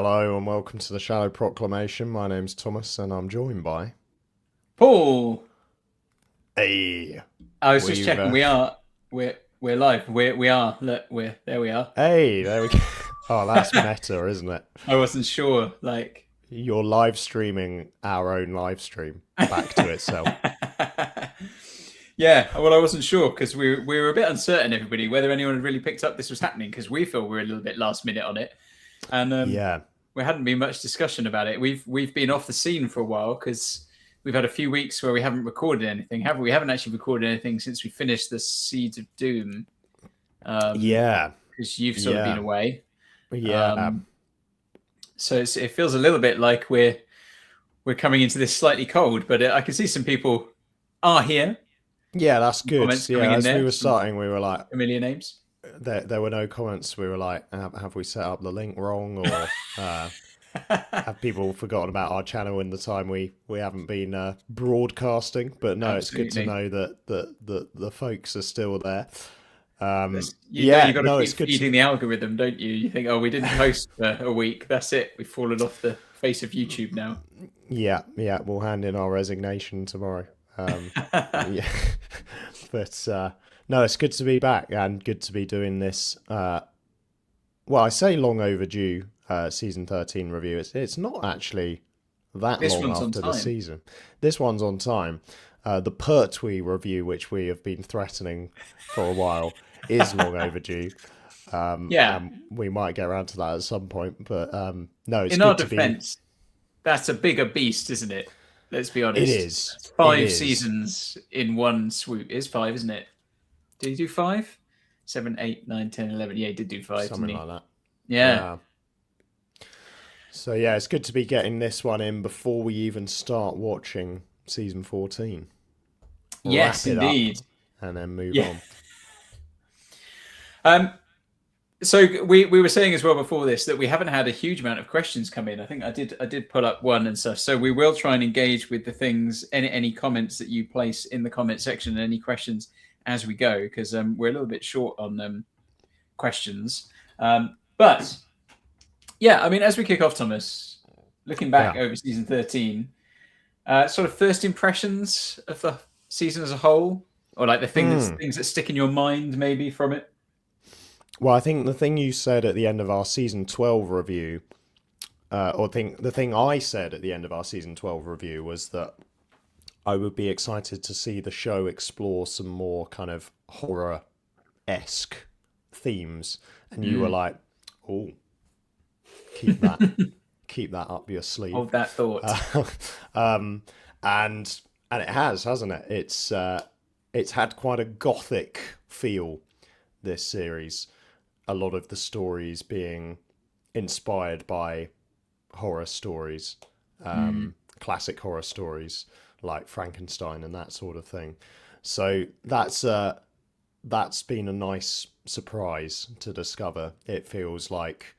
Hello and welcome to the Shallow Proclamation. My name's Thomas and I'm joined by. Paul, Hey, I was just we've. checking. We're live. We are. Look, we're there. We are. Hey, there we go. Oh, that's meta, isn't it? I wasn't sure. Like, You're live streaming our own live stream back to itself. yeah. Well, I wasn't sure because we were a bit uncertain, everybody, whether anyone had really picked up this was happening because we feel we're a little bit last minute on it, and Yeah, we hadn't been much discussion about it. We've been off the scene for a while because we've had a few weeks where we haven't recorded anything, have we? We haven't actually recorded anything since we finished the Seeds of Doom. yeah, Because you've sort of been yeah, away. yeah, Um, so it feels a little bit like we're coming into this slightly cold, but I can see some people are here. yeah. That's Some good. comments coming Yeah, in as we there. were Some starting, we were like, familiar names. there were no comments. We were like, have we set up the link wrong, or have people forgotten about our channel in the time we haven't been broadcasting? But no, it's good to Absolutely. know that the folks are still there. You know, you Yeah, got to no, keep it's good to. feeding the algorithm, don't you? You think, oh, we didn't post for a week. That's it. We've fallen off the face of YouTube now. Yeah, yeah, we'll hand in our resignation tomorrow. Yeah, but no, it's good to be back and good to be doing this. Well, I say long overdue season 13 review. It's not actually that This long one's on after the time. season. This one's on time. The Pertwee review, which we have been threatening for a while, is long overdue. Yeah. And we might get around to that at some point. But no, it's In our good to be. defense, that's a bigger beast, isn't it? Let's be It honest. is. That's It five is. seasons in one swoop. It's five, isn't it? Did he do five? 7, 8, 9, 10, 11. Yeah, he did do five, didn't Something he? like that. Yeah. Yeah. So yeah, it's good to be getting this one in before we even start watching season 14. Wrap Yes, it up indeed. and then move Yeah. on. Um, so we were saying as well before this that we haven't had a huge amount of questions come in. I think I did pull up one and stuff. So we will try and engage with the things, any comments that you place in the comment section, and any questions as we go, because we're a little bit short on questions. But yeah, I mean, as we kick off, Thomas, looking back Yeah. over season 13, sort of first impressions of the season as a whole, or like the Hmm. things that stick in your mind maybe from it. Well, I think the thing you said at the end of our season 12 review, or think the thing I said at the end of our season 12 review was that I would be excited to see the show explore some more kind of horror-esque themes, and you were Mm. like, "Oh, keep that, keep that up your sleeve." Hold that thought. Uh, um, and it has, hasn't it? It's had quite a gothic feel, this series. A lot of the stories being inspired by horror stories, Mm. classic horror stories like Frankenstein and that sort of thing. So that's been a nice surprise to discover. It feels like,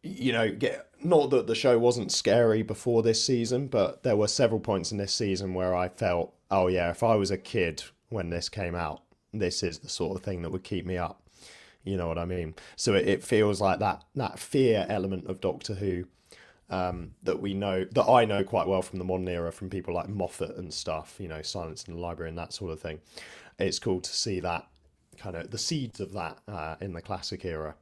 not that the show wasn't scary before this season, but there were several points in this season where I felt, oh yeah, if I was a kid when this came out, this is the sort of thing that would keep me up. You know what I mean? So it feels like that fear element of Doctor Who, that I know quite well from the modern era, from people like Moffat and stuff. Silence in the Library and that sort of thing. It's cool to see that kind of the seeds of that in the classic era.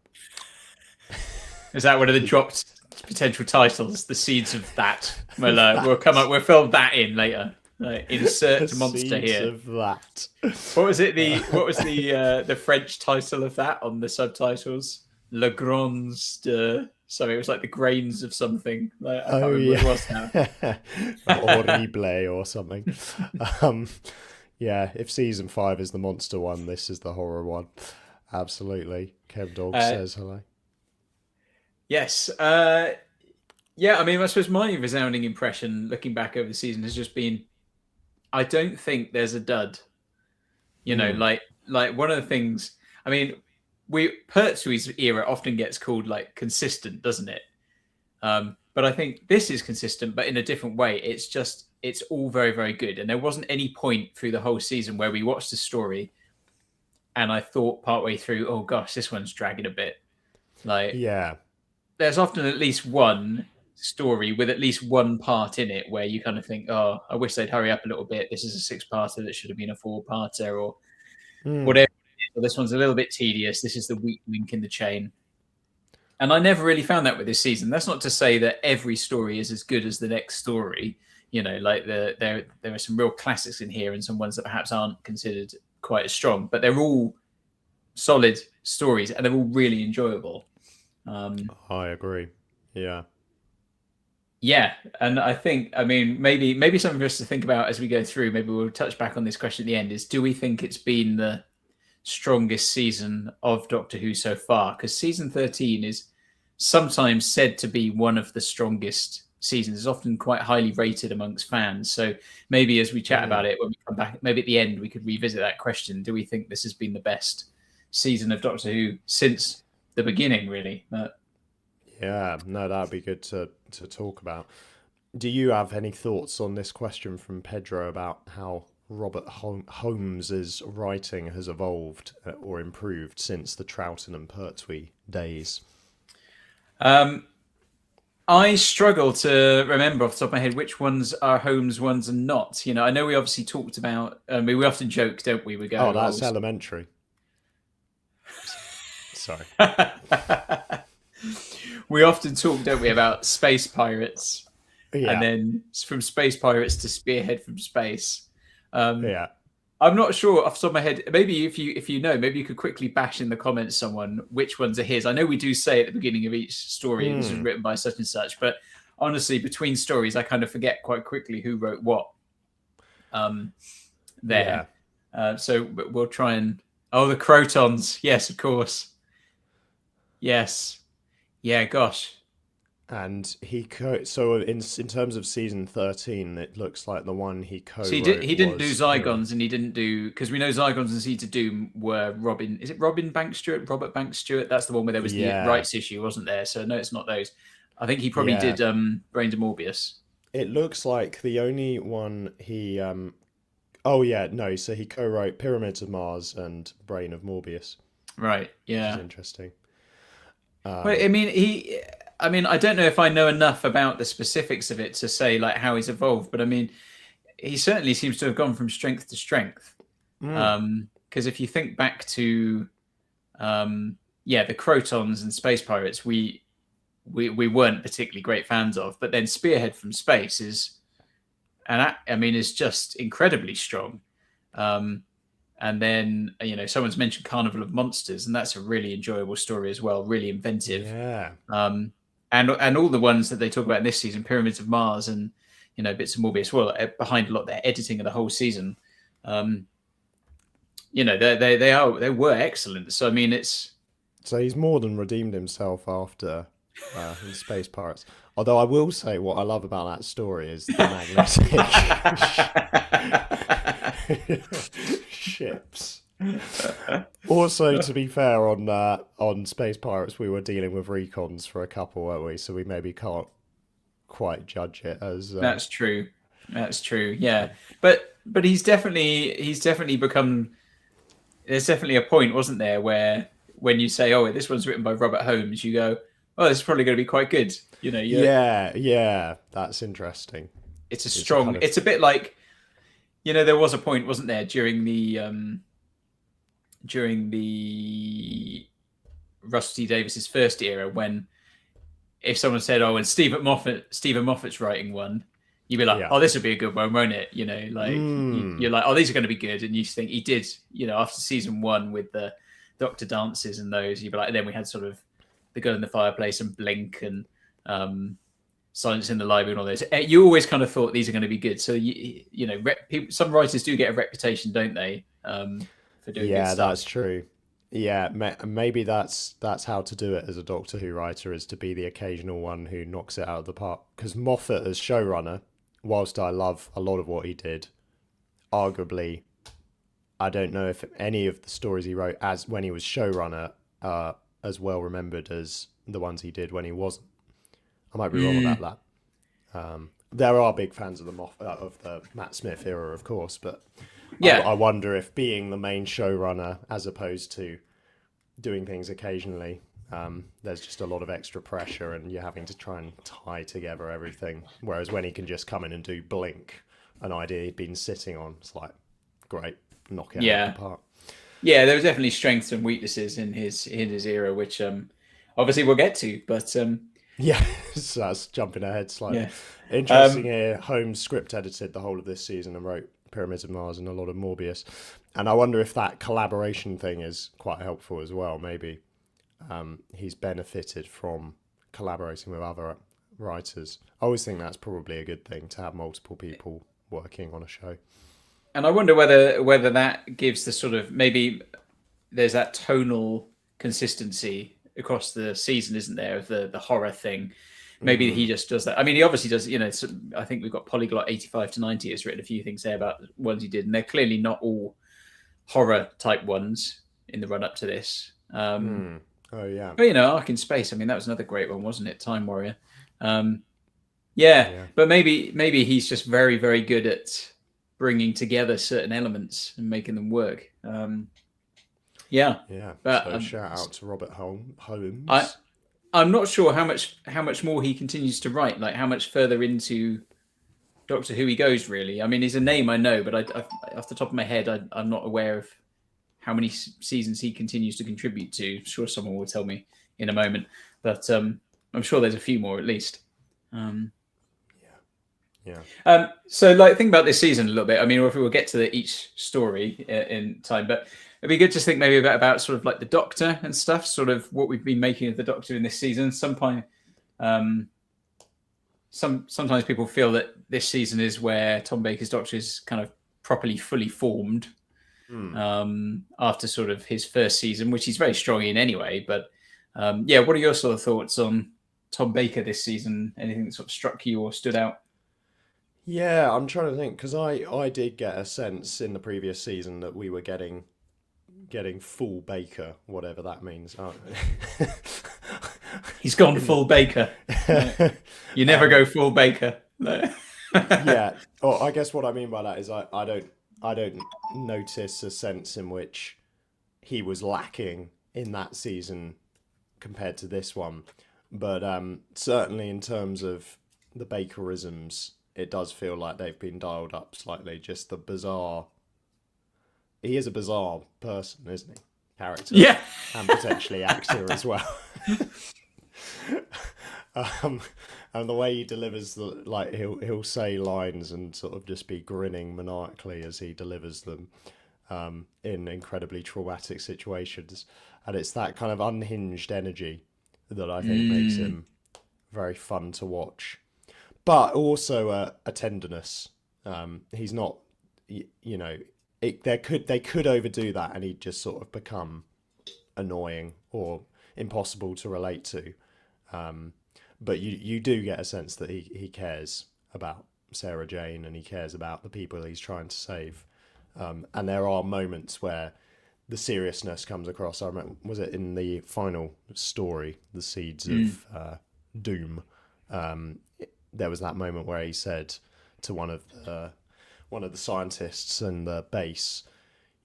Is that one of the dropped potential titles? The seeds of that. Well, we'll come up. We'll fill that in later. The Insert monster seeds here. of that. What was it? What was the French title of that on the subtitles? Le Grands de something. It was like the grains of something. Like, I can't Oh remember what it was yeah, now. horrible or something. Um, yeah, if season 5 is the monster one, this is the horror one. Absolutely. Kev Dog Uh, says hello. yes. Yeah. I mean, I suppose my resounding impression, looking back over the season, has just been I don't think there's a dud. Mm. Like one of the things. I mean, we Pertwee's era often gets called like consistent, doesn't it? But I think this is consistent, but in a different way. It's all very, very good. And there wasn't any point through the whole season where we watched the story and I thought partway through, oh gosh, this one's dragging a bit. Like, Yeah, there's often at least one story with at least one part in it where you kind of think, oh, I wish they'd hurry up a little bit. This is a 6-parter that should have been a 4-parter, or Mm. whatever. Or this one's a little bit tedious. This is the weak link in the chain. And I never really found that with this season. That's not to say that every story is as good as the next story. Like there are some real classics in here and some ones that perhaps aren't considered quite as strong, but they're all solid stories and they're all really enjoyable. I agree. Yeah. Yeah, and I think, maybe something for us to think about as we go through. Maybe we'll touch back on this question at the end: is do we think it's been the strongest season of Doctor Who so far? Because season 13 is sometimes said to be one of the strongest seasons. It's often quite highly rated amongst fans. So maybe as we chat about it when we come back, maybe at the end we could revisit that question. Do we think this has been the best season of Doctor Who since the beginning, really? Yeah, no, that'd be good to talk about. Do you have any thoughts on this question from Pedro about how Robert Holmes's writing has evolved or improved since the Troughton and Pertwee days? I struggle to remember off the top of my head which ones are Holmes ones and not. I know we obviously talked about. We often joke, don't we? We go, "Oh, that's elementary." Sorry. We often talk, don't we, about space pirates, and then from space pirates to Spearhead from space. Yeah. I'm not sure off the top of my head. Maybe if you know, maybe you could quickly bash in the comments someone which ones are his. I know we do say at the beginning of each story this was written by such and such, but honestly, between stories, I kind of forget quite quickly who wrote what. There. Yeah. So we'll try and. Oh, the Crotons. Yes, of course. Yes. Yeah. Gosh. And so in terms of season 13, it looks like the one he co-wrote. So he didn't do Zygons, and he didn't do, because we know Zygons and Seeds of Doom were Robin. Is it Robert Banks Stewart? That's the one where there was the rights issue, wasn't there? So no, it's not those. I think he probably did Brain of Morbius. It looks like the only one he. Oh yeah, no. So he co-wrote Pyramids of Mars and Brain of Morbius. Right. Yeah. Which is interesting. Well, I don't know if I know enough about the specifics of it to say like how he's evolved, but he certainly seems to have gone from strength to strength. Because if you think back to, the Crotons and Space Pirates, we weren't particularly great fans of, but then Spearhead from Space is just incredibly strong. And then, someone's mentioned Carnival of Monsters, and that's a really enjoyable story as well, really inventive. Yeah. And all the ones that they talk about in this season, Pyramids of Mars and, bits of Morbius, well, behind a lot of their editing of the whole season, they were excellent. So, So he's more than redeemed himself after the Space Pirates. Although I will say what I love about that story is the magnetic ships. Also, to be fair, on Space Pirates, we were dealing with recons for a couple, weren't we? So we maybe can't quite judge it as. That's true. Yeah, but he's definitely become. There's definitely a point, wasn't there, where when you say, "Oh, this one's written by Robert Holmes," you go, "Oh, this is probably going to be quite good." Yeah, that's interesting. It's a bit like, there was a point, wasn't there, during the Russell T Davies's first era, when if someone said, "Oh, and Stephen Moffat's writing one," you'd be like, "Oh, this would be a good one, won't it?" You're like, "Oh, these are going to be good," and you think he did. After season 1 with the Doctor dances and those, you'd be like, and then we had sort of The Girl in the Fireplace and Blink and Silence in the Library and all those. You always kind of thought these are going to be good. So some writers do get a reputation, don't they, for doing good stuff. That's true. Yeah, maybe that's how to do it as a Doctor Who writer, is to be the occasional one who knocks it out of the park. Because Moffat as showrunner, whilst I love a lot of what he did, arguably, I don't know if any of the stories he wrote as when he was showrunner are as well remembered as the ones he did when he wasn't. I might be wrong about that. There are big fans of the Matt Smith era, of course, but I wonder if being the main showrunner as opposed to doing things occasionally, There's just a lot of extra pressure, and you're having to try and tie together everything. Whereas when he can just come in and do blink, an idea he'd been sitting on, it's like, great, knock it out of the park. Yeah, there was definitely strengths and weaknesses in his era, which obviously we'll get to. But yeah, so that's jumping ahead slightly. Yeah. Interesting here, Holmes script edited the whole of this season and wrote Pyramids of Mars and a lot of Morbius. And I wonder if that collaboration thing is quite helpful as well. Maybe he's benefited from collaborating with other writers. I always think that's probably a good thing, to have multiple people working on a show. And I wonder whether that gives the sort of, maybe there's that tonal consistency across the season, isn't there, of the horror thing. Maybe he just does that. I mean, he obviously does, I think we've got Polyglot 85 to 90 has written a few things there about ones he did, and they're clearly not all horror type ones in the run up to this. Oh, yeah. But, Ark in Space, I mean, that was another great one, wasn't it? Time Warrior. Yeah, but maybe he's just very, very good at bringing together certain elements and making them work. Yeah. But so shout out to Robert Holmes. I'm not sure how much more he continues to write. Like how much further into Doctor Who he goes. Really, I mean, he's a name I know, but I off the top of my head, I'm not aware of how many seasons he continues to contribute to. I'm sure someone will tell me in a moment, but I'm sure there's a few more at least. So, think about this season a little bit. I mean, if we will get to each story in time, but it'd be good to think maybe about sort of like the Doctor and stuff, sort of what we've been making of the Doctor in this season. Sometimes people feel that this season is where Tom Baker's Doctor is kind of properly, fully formed after sort of his first season, which he's very strong in anyway. But what are your sort of thoughts on Tom Baker this season? Anything that sort of struck you or stood out? Yeah, I'm trying to think, because I did get a sense in the previous season that we were getting full Baker, whatever that means. He's gone full Baker. You never go full Baker. No. Yeah. Oh, I guess what I mean by that is I don't notice a sense in which he was lacking in that season compared to this one. But certainly in terms of the Bakerisms, it does feel like they've been dialed up slightly. Just the bizarre... He is a bizarre person, isn't he? Character. Yeah. And potentially actor as well. And the way he delivers he'll say lines and sort of just be grinning maniacally as he delivers them in incredibly traumatic situations. And it's that kind of unhinged energy that I think makes him very fun to watch. But also a tenderness. He's not, they could overdo that and he'd just sort of become annoying or impossible to relate to. But you do get a sense that he cares about Sarah Jane and he cares about the people he's trying to save. And there are moments where the seriousness comes across. I remember, was it in the final story, The Seeds of Doom? There was that moment where he said to one of the scientists in the base,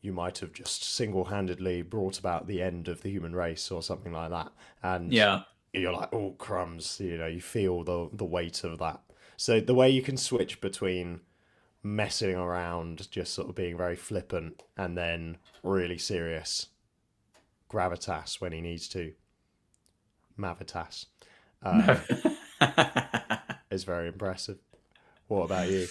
"You might have just single-handedly brought about the end of the human race," or something like that. And you're like, "Oh, crumbs!" You feel the weight of that. So the way you can switch between messing around, just sort of being very flippant, and then really serious gravitas when he needs to, mavitas. Is very impressive. What about you?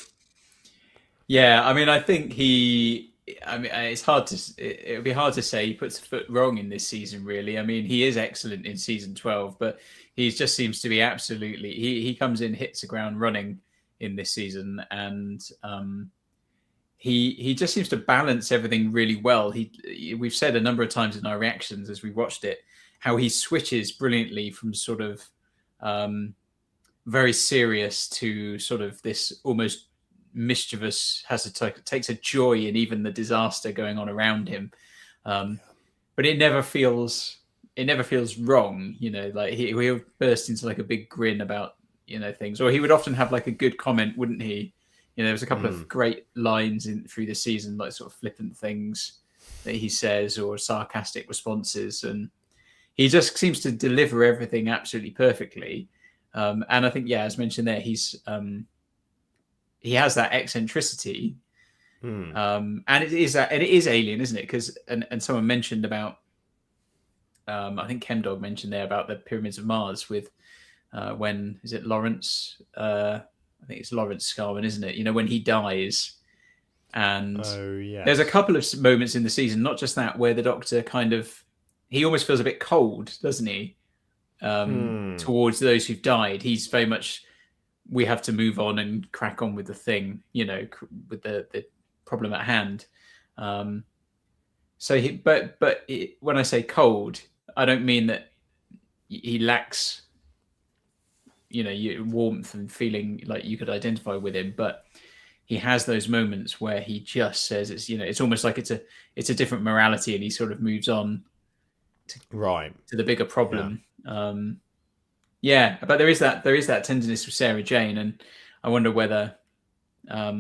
Yeah, I mean, I think it's hard to, it would be hard to say he puts a foot wrong in this season, really. I mean, he is excellent in season 12, but he just seems to be absolutely, he comes in, hits the ground running in this season, and he just seems to balance everything really well. We've said a number of times in our reactions as we watched it, how he switches brilliantly from sort of very serious to sort of this almost mischievous, takes a joy in even the disaster going on around him, but it never feels wrong. Like he'll burst into like a big grin about things, or he would often have like a good comment, wouldn't he? There was a couple of great lines through the season, like sort of flippant things that he says or sarcastic responses, and he just seems to deliver everything absolutely perfectly. And I think, yeah, as mentioned there, he has that eccentricity, and it is alien, isn't it? Because and someone mentioned about, I think Chemdog mentioned there about the pyramids of Mars with when is it Lawrence? I think it's Lawrence Scarman, isn't it? You know, when he dies, and there's a yes. couple of moments in the season, not just that, where the Doctor kind of he almost feels a bit cold, doesn't he? Towards those who've died, he's very much we have to move on and crack on with the thing, you know, with the problem at hand. So when I say cold, I don't mean that he lacks, you know, warmth and feeling like you could identify with him, but he has those moments where he just says it's, you know, it's almost like it's a different morality, and he sort of moves on to the bigger problem. Yeah, but there is that tenderness with Sarah Jane, and I wonder whether, I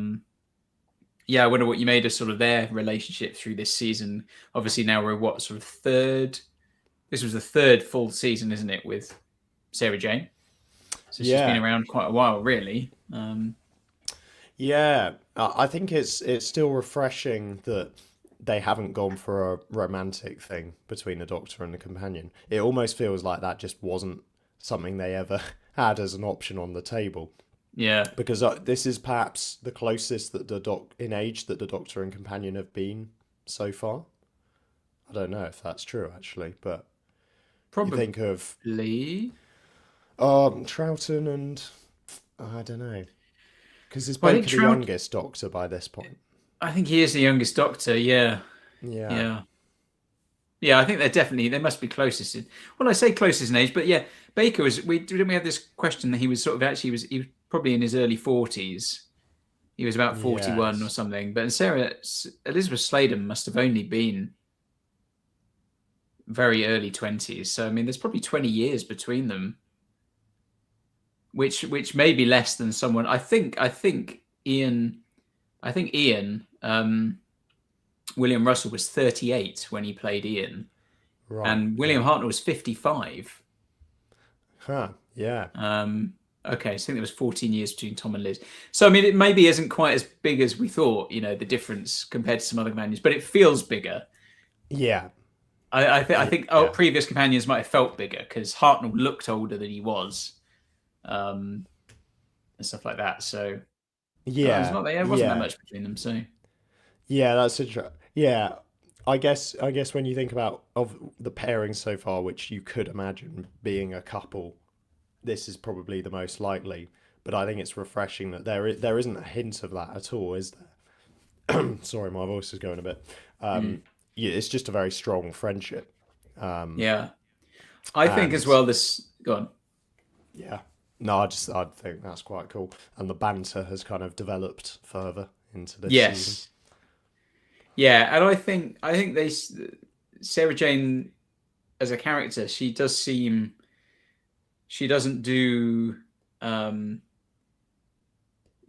wonder what you made of sort of their relationship through this season. Obviously, now we're what sort of third. This was the third full season, isn't it, with Sarah Jane? So she's been around quite a while, really. Yeah, I think it's still refreshing that they haven't gone for a romantic thing between the Doctor and the companion. It almost feels like that just wasn't something they ever had as an option on the table. Yeah, Because this is perhaps the closest that in age that the Doctor and companion have been so far. I don't know if that's true actually, but you probably. think of Troughton and I don't know, because is Well, I think Baker the youngest Doctor by this point? I think he is the youngest Doctor. Yeah, Yeah. yeah. Yeah, I think they must be closest in. Well, I say closest in age, but yeah, Baker was. Didn't we have this question that he was sort of actually he was probably in his early 40s. He was about 41 or Yes. something. But Elizabeth Sladen must have only been very early 20s. So I mean, there's probably 20 years between them, which may be less than someone. I think Ian. William Russell was 38 when he played Ian, Right. and William Yeah. Hartnell was 55. Huh. Yeah. Okay, so I think there was 14 years between Tom and Liz. So I mean, it maybe isn't quite as big as we thought, you know, the difference compared to some other companions, but it feels bigger. Yeah. I think Yeah. previous companions might have felt bigger because Hartnell looked older than he was, and stuff like that. So Yeah. there wasn't that Yeah. much between them. So Yeah. That's interesting. Yeah. I guess when you think about of the pairing so far, which you could imagine being a couple, this is probably the most likely. But I think it's refreshing that there isn't a hint of that at all, is there? Sorry, my voice is going a bit. Yeah, it's just a very strong friendship. yeah, I think as And well. This go on. yeah, no, I think that's quite cool. And the banter has kind of developed further into this season. Yes. Yeah, and I think Sarah Jane as a character, she doesn't do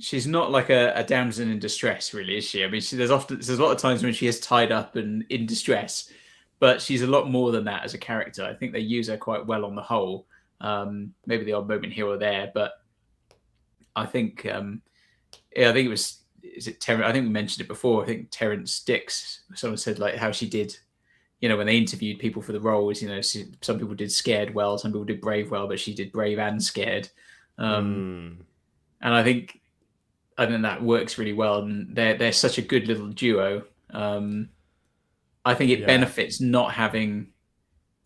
she's not like a damsel in distress, really, is she? I mean, there's a lot of times when she is tied up and in distress, but she's a lot more than that as a character. I think they use her quite well on the whole. Maybe the odd moment here or there, but I think I think it was is it Terrence? I think we mentioned it before. I think Terrence Dix. Someone said like how she did. You know, when they interviewed people for the roles, you know, some people did scared well, some people did brave well, but she did brave and scared. Mm, And I think that works really well. And they're such a good little duo. I think it yeah, benefits not having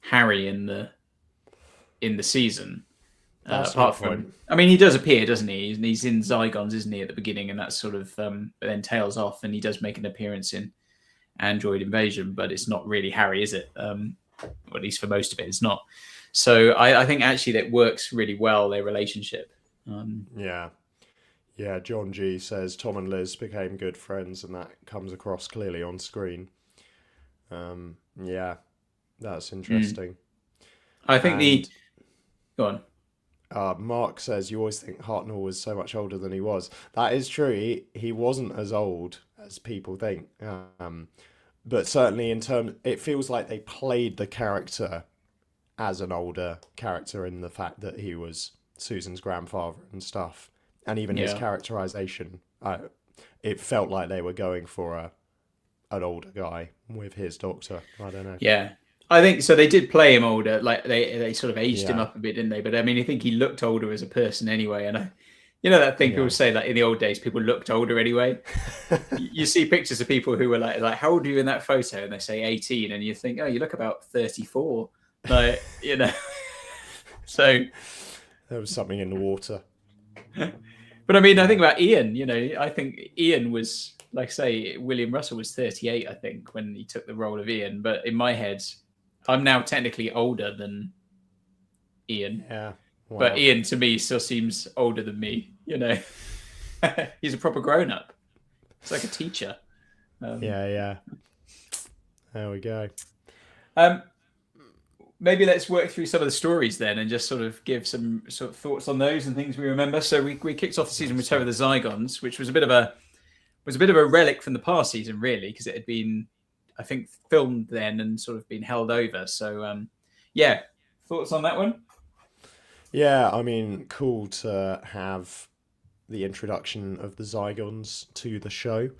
Harry in the season. that's a good Apart point. from, I mean, he does appear, doesn't he? He's in Zygons, isn't he, at the beginning, and that's sort of, but then tails off, and he does make an appearance in Android Invasion, but it's not really Harry, is it? Or at least for most of it, it's not. So I think actually that works really well, their relationship. Yeah. Yeah, John G says Tom and Liz became good friends, and that comes across clearly on screen. Yeah, that's Mm. interesting. I think And go on. Mark says you always think Hartnell was so much older than he was. That is true. He wasn't as old as people think. But certainly in terms, it feels like they played the character as an older character in the fact that he was Susan's grandfather and stuff, and even his Yeah. characterization. It felt like they were going for an older guy with his doctor. I don't know. Yeah. I think so. They did play him older, like they sort of aged him Yeah, up a bit, didn't they? But I mean, I think he looked older as a person anyway. And you know that thing people yeah. say, like in the old days, people looked older anyway. You see pictures of people who were like, how old are you in that photo? And they say 18, and you think, oh, you look about 34. Like, you know. So, There was something in the water. but I mean, I think about Ian. You know, I think Ian was, like, say, William Russell was 38, I think, when he took the role of Ian. But in my head, I'm now technically older than Ian, Yeah. but Wow. Ian to me still seems older than me. You know, he's a proper grown up. It's like a teacher. Yeah, yeah. There we go. Um, maybe let's work through some of the stories then, and just sort of give some sort of thoughts on those and things we remember. So we kicked off the season with Terror of the Zygons, which was a bit of a relic from the past season, really, because it had been, I think, filmed then and sort of been held over. So yeah, thoughts on that one? Yeah, I mean, cool to have the introduction of the Zygons to the show.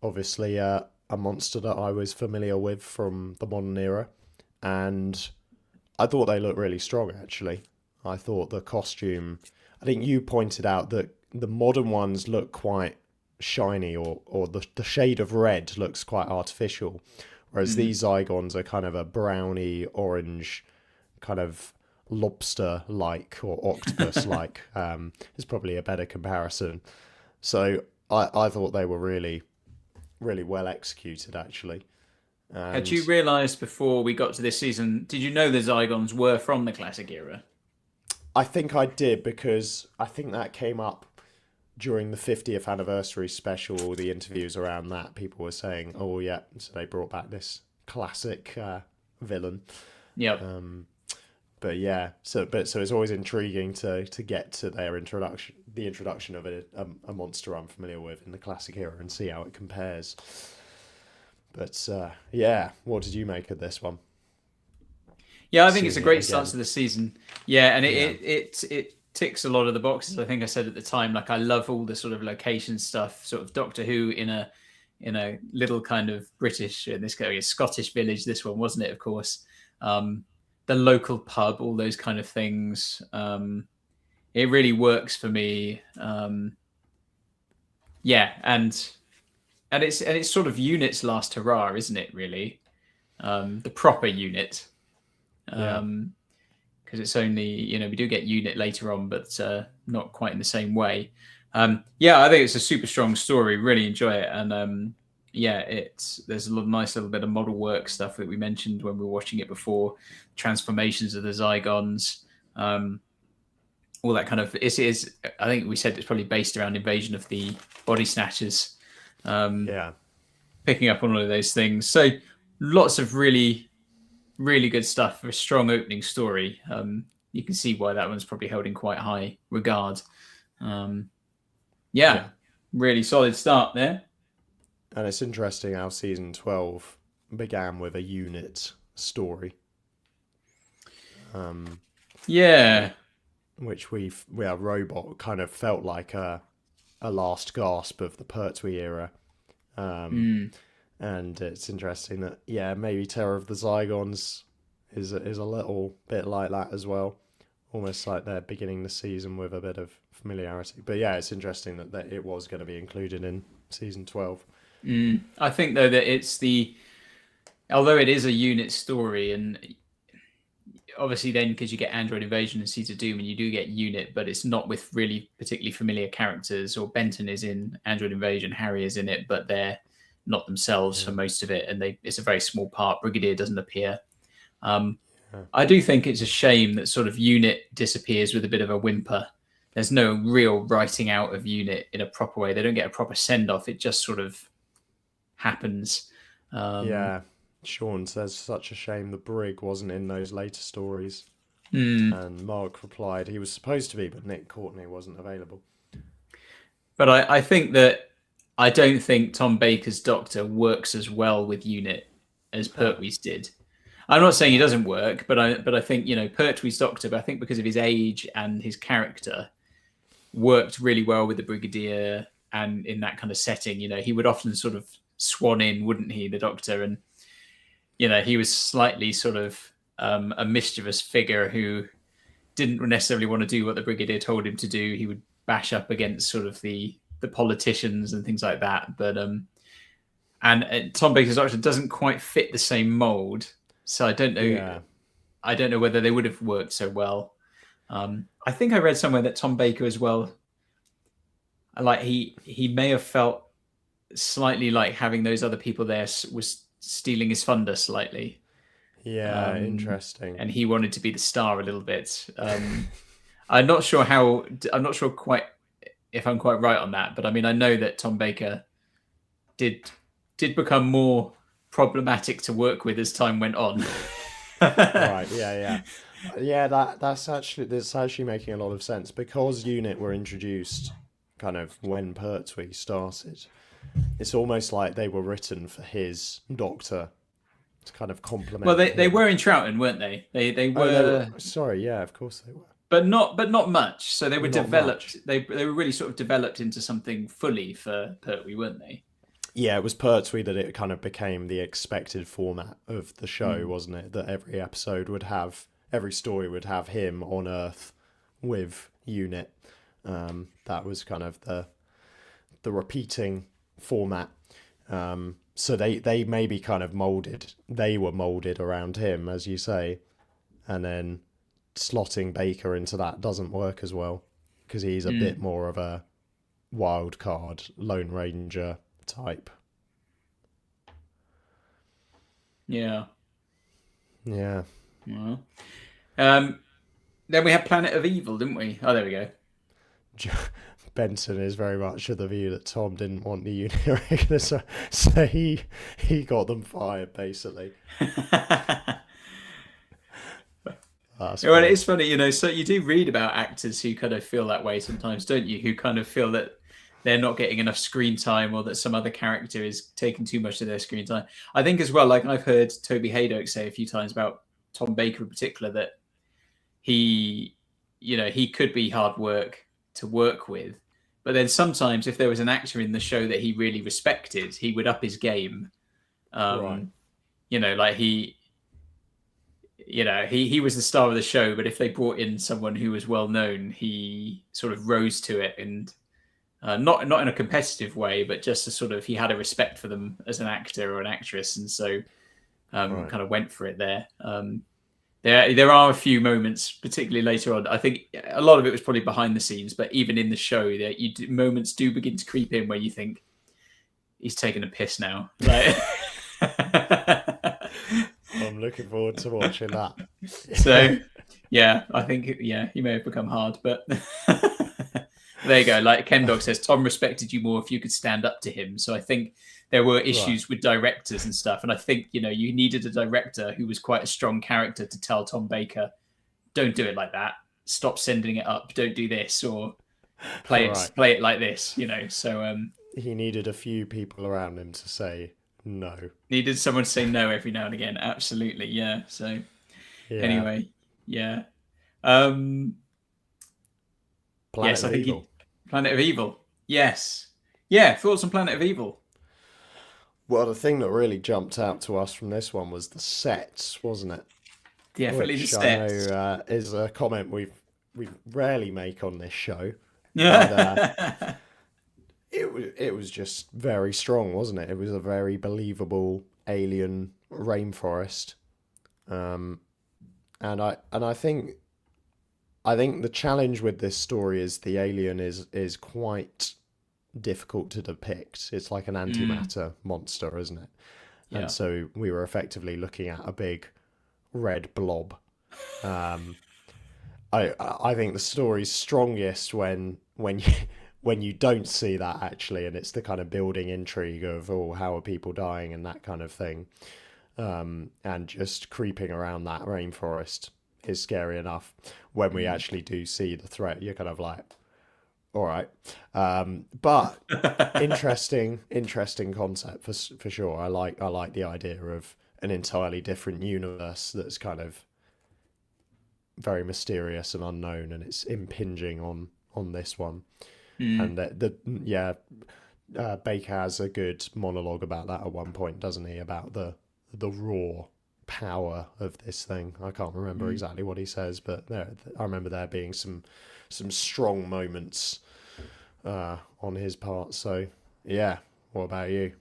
Obviously, a monster that I was familiar with from the modern era, and I thought they looked really strong, actually. I thought the costume, I think you pointed out that the modern ones look quite shiny, or the shade of red looks quite artificial, whereas these Zygons are kind of a browny orange, kind of lobster-like or octopus-like, is probably a better comparison. So I thought they were really, really well executed, actually. Had And you realised before we got to this season? Did you know the Zygons were from the classic era? I think I did, because I think that came up during the 50th anniversary special, all the interviews around that. People were saying, oh, yeah, so they brought back this classic villain. Yep. But yeah, so it's always intriguing to get to their introduction, the introduction of a monster I'm familiar with in the classic era, and see how it compares. But yeah, what did you make of this one? Yeah, I think it's a Seeing it great start again. to the season. Yeah, and Yeah, it ticks a lot of the boxes. I think I said at the time, like, I love all the sort of location stuff, sort of Doctor Who in a little kind of British, in this case, Scottish village. This one wasn't it, of course. The local pub, all those kind of things. It really works for me. Yeah, and it's sort of Unit's last hurrah, isn't it? Really, the proper Unit. yeah, Because it's only, we do get Unit later on, but not quite in the same way. Yeah, I think it's a super strong story. Really enjoy it, and yeah, there's a nice little bit of model work stuff that we mentioned when we were watching it before, transformations of the Zygons, all that kind of. It is. I think we said it's probably based around Invasion of the Body Snatchers, yeah, picking up on all of those things. So lots of really really good stuff for a strong opening story. You can see why that one's probably held in quite high regard. Yeah, yeah. really solid start there. And it's interesting how season 12 began with a unit story, Yeah, which our robot kind of felt like a last gasp of the Pertwee era. And it's interesting that, yeah, maybe Terror of the Zygons is a little bit like that as well. Almost like they're beginning the season with a bit of familiarity. But yeah, it's interesting that it was going to be included in season 12. I think though that although it is a Unit story, and obviously then because you get Android Invasion and Seeds of Doom, and you do get Unit, but it's not with really particularly familiar characters. Or Benton is in Android Invasion, Harry is in it, but they're not themselves for most of it, and it's a very small part. Brigadier doesn't appear. I do think it's a shame that sort of Unit disappears with a bit of a whimper. There's no real writing out of Unit in a proper way. They don't get a proper send off. It just sort of happens. Yeah, Sean says such a shame the brig wasn't in those later stories. Hmm. And Mark replied he was supposed to be, but Nick Courtney wasn't available. But I think that I don't think Tom Baker's Doctor works as well with Unit as Pertwee's did. I'm not saying he doesn't work, but I think, Pertwee's Doctor, but I think because of his age and his character, worked really well with the Brigadier, and in that kind of setting, he would often sort of swan in, wouldn't he, the Doctor, and he was slightly sort of a mischievous figure who didn't necessarily want to do what the Brigadier told him to do. He would bash up against sort of the politicians and things like that. But and Tom Baker's Doctor doesn't quite fit the same mold, so I don't know. Yeah. I don't know whether they would have worked so well. I think I read somewhere that Tom Baker as well, like he may have felt slightly like having those other people there was stealing his thunder slightly. Yeah, interesting. And he wanted to be the star a little bit. I'm not sure quite if I'm quite right on that, but I mean, I know that Tom Baker did become more problematic to work with as time went on. Right, yeah. That's actually making a lot of sense, because Unit were introduced kind of when Pertwee started. It's almost like they were written for his Doctor to kind of complement. Well, they were in Troughton, weren't they? They were. Sorry, yeah, of course they were. But not much. So they were Not developed. much. They were really sort of developed into something fully for Pertwee, weren't they? Yeah, it was Pertwee that it kind of became the expected format of the show, wasn't it? That every story would have him on Earth with Unit. That was kind of the repeating format. So they maybe kind of were molded around him, as you say, and then slotting Baker into that doesn't work as well, because he's a bit more of a wild card, Lone Ranger type. Yeah. Well, then we had Planet of Evil, didn't we? Oh, there we go. Benson is very much of the view that Tom didn't want the Unit regular, so he got them fired, basically. Well, it is funny, so you do read about actors who kind of feel that way sometimes, don't you? Who kind of feel that they're not getting enough screen time, or that some other character is taking too much of their screen time. I think as well, like I've heard Toby Haydock say a few times about Tom Baker in particular, that he could be hard work to work with, but then sometimes if there was an actor in the show that he really respected, he would up his game. Right. Like he was the star of the show, but if they brought in someone who was well known, he sort of rose to it, and not in a competitive way, but just a sort of, he had a respect for them as an actor or an actress, and so kind of went for it there. There are a few moments, particularly later on. I think a lot of it was probably behind the scenes, but even in the show, moments do begin to creep in where you think he's taking a piss now. Like, I'm looking forward to watching that. So, yeah, I think he may have become hard, but there you go. Like Ken Dog says, Tom respected you more if you could stand up to him. So I think there were issues with directors and stuff, and I think you needed a director who was quite a strong character to tell Tom Baker, don't do it like that. Stop sending it up. Don't do this, or play it like this. So he needed a few people around him to say no. Needed someone to say no every now and again. Absolutely, yeah. So anyway, yeah. Planet yes, of I think Evil. Planet of Evil. Yes. Yeah, thoughts on Planet of Evil? Well, the thing that really jumped out to us from this one was the sets, wasn't it? Definitely the Which sets. I know is a comment we rarely make on this show. Yeah. It was just very strong, wasn't it? It was a very believable alien rainforest, and I think the challenge with this story is the alien is quite difficult to depict. It's like an antimatter monster, isn't it? Yeah. And so we were effectively looking at a big red blob. I think the story's strongest when you don't see that actually, and it's the kind of building intrigue of how are people dying and that kind of thing, and just creeping around that rainforest is scary enough. When we actually do see the threat, you're kind of like, all right, but interesting concept for sure. I like the idea of an entirely different universe that's kind of very mysterious and unknown, and it's impinging on this one. And Baker has a good monologue about that at one point, doesn't he? About the raw power of this thing. I can't remember exactly what he says, but I remember there being some strong moments on his part. So yeah, what about you?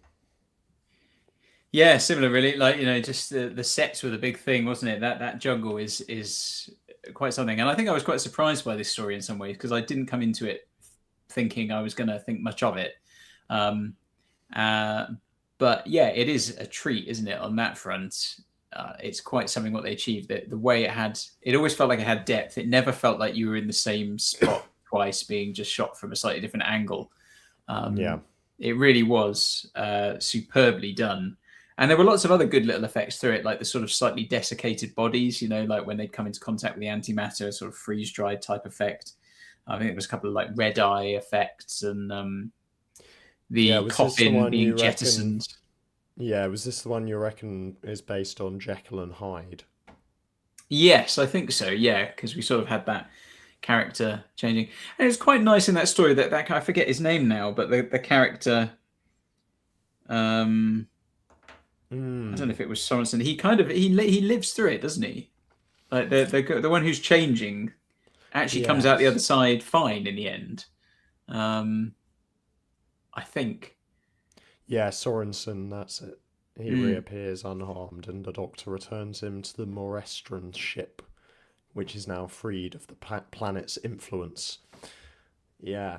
Yeah, similar really. Like, just the sets were the big thing, wasn't it? That jungle is quite something. And I think I was quite surprised by this story in some ways, because I didn't come into it thinking I was going to think much of it. But yeah, it is a treat, isn't it, on that front? It's quite something what they achieved. The way it always felt like it had depth. It never felt like you were in the same spot twice, being just shot from a slightly different angle. It really was superbly done. And there were lots of other good little effects through it, like the sort of slightly desiccated bodies, like when they'd come into contact with the antimatter, sort of freeze-dried type effect. I think there was a couple of like red eye effects, and the coffin being jettisoned. Yeah, was this the one you reckon is based on Jekyll and Hyde? Yes, I think so. Yeah, because we sort of had that character changing, and it's quite nice in that story that I forget his name now, but the character, I don't know if it was Sorensen. He kind of he lives through it, doesn't he? Like the one who's changing actually comes out the other side fine in the end. I think. Yeah, Sorensen, that's it. He reappears unharmed, and the Doctor returns him to the Morestron ship, which is now freed of the planet's influence. Yeah.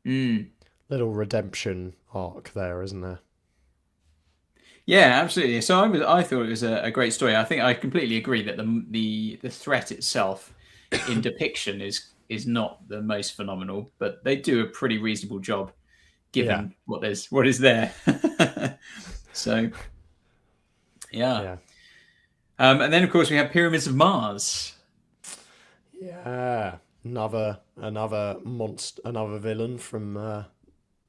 Little redemption arc there, isn't there? Yeah, absolutely. So I thought it was a great story. I think I completely agree that the threat itself in depiction is not the most phenomenal, but they do a pretty reasonable job given what is there. So yeah. And then of course we have Pyramids of Mars. Yeah, another monster, another villain from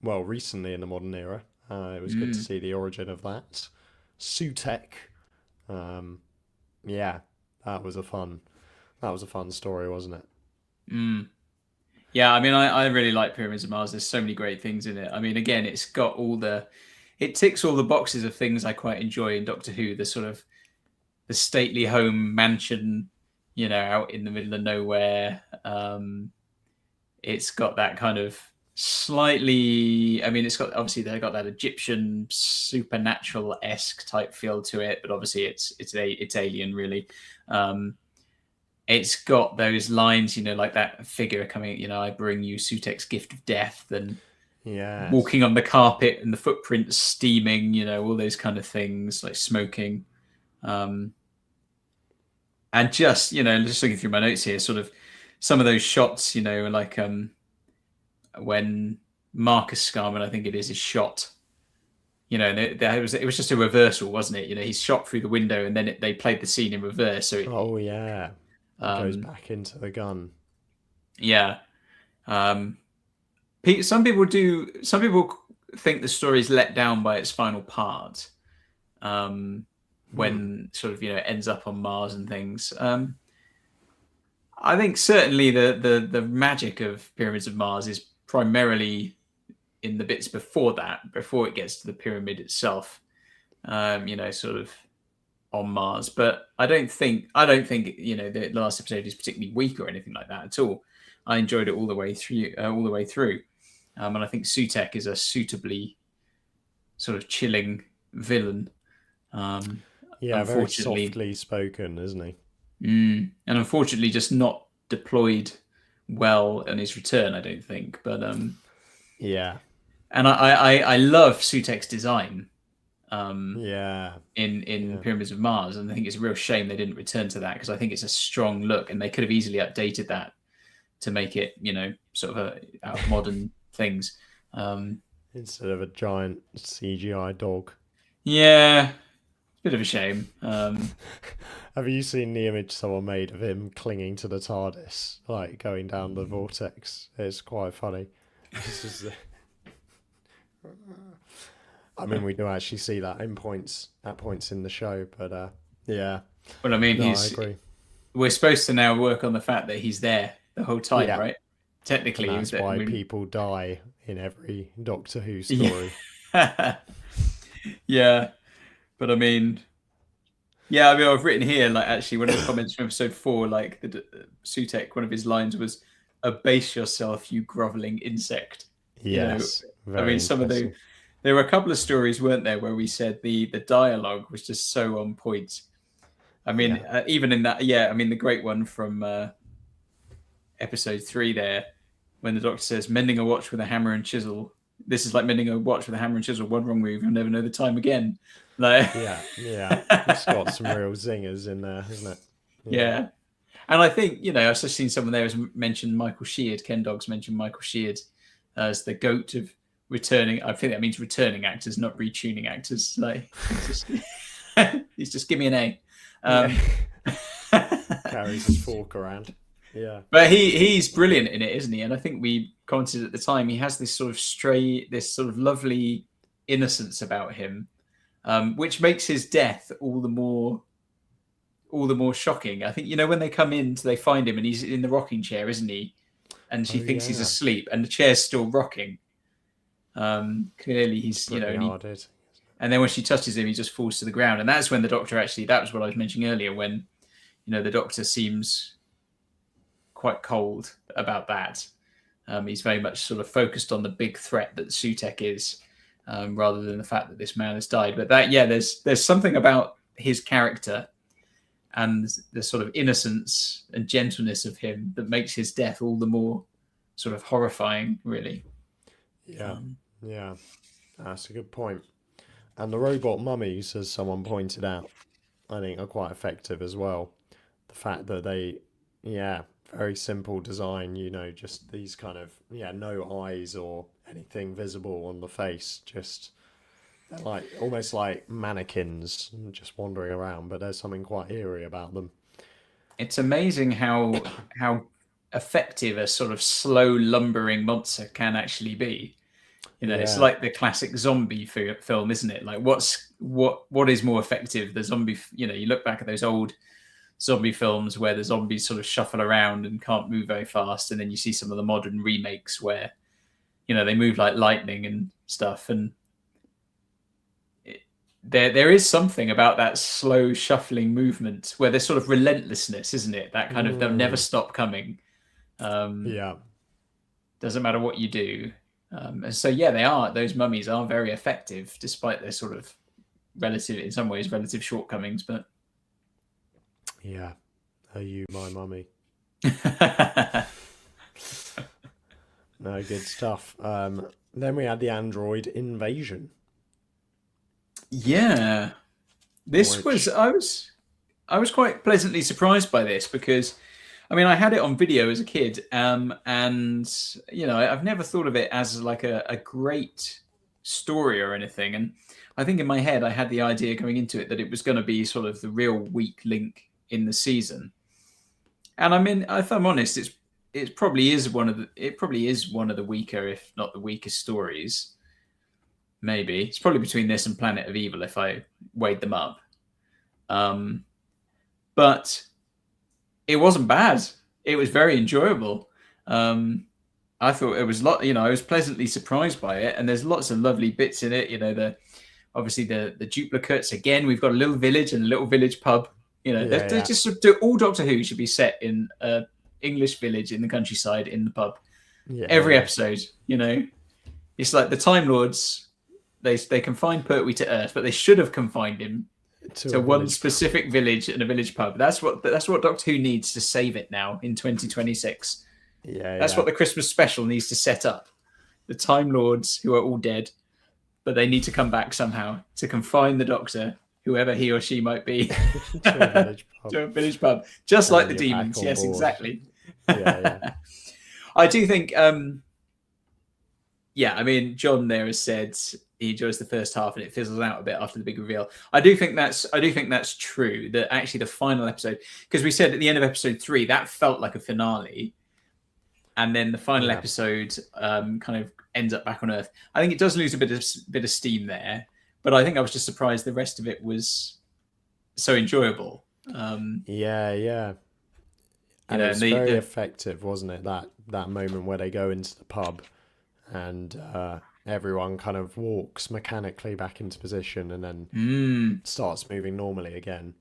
recently in the modern era. It was good to see the origin of that. Sutek. Yeah, that was a fun story, wasn't it? Yeah, I mean, I really like Pyramids of Mars. There's so many great things in it. I mean, again, it ticks all the boxes of things I quite enjoy in Doctor Who. The sort of the stately home mansion, out in the middle of nowhere. It's got that kind of slightly. I mean, it's got obviously they got that Egyptian supernatural-esque type feel to it, but obviously it's alien really. It's got those lines, like that figure coming, I bring you Sutek's gift of death, and walking on the carpet and the footprints steaming, all those kind of things, like smoking. And just looking through my notes here, sort of some of those shots, like when Marcus Scarman, I think it is shot, it was just a reversal, wasn't it? He's shot through the window, and then they played the scene in reverse. So it goes back into the gun. Yeah. Some people think the story is let down by its final part, when sort of it ends up on Mars and things. I think certainly the magic of Pyramids of Mars is primarily in the bits before it gets to the pyramid itself. Sort of on Mars, but I don't think the last episode is particularly weak or anything like that at all. I enjoyed it all the way through, and I think Sutek is a suitably sort of chilling villain. Very softly spoken, isn't he? And unfortunately, just not deployed well on his return, I don't think. But and I love Sutek's design. In Pyramids of Mars, and I think it's a real shame they didn't return to that, because I think it's a strong look, and they could have easily updated that to make it sort of out of modern things, instead of a giant CGI dog. Yeah, bit of a shame. Have you seen the image someone made of him clinging to the TARDIS, like going down the vortex? It's quite funny. I mean, we do actually see that at points in the show, but yeah, Well, I mean, no, I agree. we're supposed to now work on the fact that he's there the whole time, Yeah, right? and Technically, that's that why we, people die in every Doctor Who story. yeah, yeah. But I mean, yeah, I mean, I've written here, like, actually, one of the comments from episode 4, like, Sutek, one of his lines was, "Abase yourself, you groveling insect." You know, Yes, I very mean, interesting. there were a couple of stories, weren't there, where we said the dialogue was just so on point. I mean, Yeah, even in that, yeah, I mean, the great one from episode 3 there, when the Doctor says, "Mending a watch with a hammer and chisel. This is like mending a watch with a hammer and chisel. One wrong move, you'll never know the time again." Like, yeah. It's got some real zingers in there, hasn't it? Yeah, yeah. And I think, I've just seen someone there has mentioned Michael Sheard. Ken Dogs mentioned Michael Sheard as the goat of returning. I think that means returning actors, not retuning actors. Like, he's just give me an A. yeah. Carries his fork around. Yeah, But he's brilliant in it, isn't he? And I think we commented at the time, he has this sort of this sort of lovely innocence about him, which makes his death all the more shocking. I think, when they come in, they find him and he's in the rocking chair, isn't he? And she oh thinks he's yeah, asleep and the chair's still rocking. Clearly he's, pretty hard. and then when she touches him, he just falls to the ground. And that's when the Doctor that was what I was mentioning earlier, when, the Doctor seems quite cold about that. He's very much sort of focused on the big threat that Sutek is, rather than the fact that this man has died. But there's something about his character and the sort of innocence and gentleness of him that makes his death all the more sort of horrifying, really. Yeah, yeah, that's a good point. And the robot mummies, as someone pointed out, I think are quite effective as well. The fact that yeah, very simple design, just these kind of, no eyes or anything visible on the face, just they're like almost like mannequins just wandering around, but there's something quite eerie about them. It's amazing how effective a sort of slow lumbering monster can actually be. It's Yeah, like the classic zombie film, isn't it? Like, what is more effective? The zombie, you look back at those old zombie films where the zombies sort of shuffle around and can't move very fast, and then you see some of the modern remakes where, they move like lightning and stuff. And there is something about that slow shuffling movement where there's sort of relentlessness, isn't it? That kind of they'll never stop coming. yeah, Doesn't matter what you do. And so, yeah, those mummies are very effective despite their sort of in some ways, relative shortcomings. But yeah. Are you my mummy? No, good stuff. Then we had the android invasion, yeah, this was which I was quite pleasantly surprised by this because, I mean, I had it on video as a kid, and I've never thought of it as like a great story or anything. And I think in my head I had the idea going into it that it was going to be sort of the real weak link in the season. And I mean, if I'm honest, it probably is one of the weaker, if not the weakest stories. Maybe it's probably between this and Planet of Evil if I weighed them up. But it wasn't bad. It was very enjoyable. I thought it was I was pleasantly surprised by it, and there's lots of lovely bits in it. Obviously the duplicates. Again, we've got a little village and a little village pub. They're yeah, just all Doctor Who should be set in a English village in the countryside in the pub. yeah, Every yeah. episode, it's like the Time Lords. They confined Pertwee to Earth, but they should have confined him To to a one village. specific village and a village pub. That's what Doctor Who needs to save it now in 2026. Yeah, That's yeah, what the Christmas special needs to set up. The Time Lords who are all dead, but they need to come back somehow to confine the Doctor, whoever he or she might be, to a village pub, to a village pub, just and like then the you're back demons. on Yes, board. exactly. Yeah, yeah, I do think, I mean, John there has said he enjoys the first half and it fizzles out a bit after the big reveal. I do think that's true. That actually the final episode, because we said at the end of episode 3 that felt like a finale, and then the final Yeah. episode kind of ends up back on Earth. I think it does lose a bit of steam there, but I think I was just surprised the rest of it was so enjoyable. Yeah, yeah. You And it know, was and very the effective, wasn't it? That moment where they go into the pub and everyone kind of walks mechanically back into position and then starts moving normally again.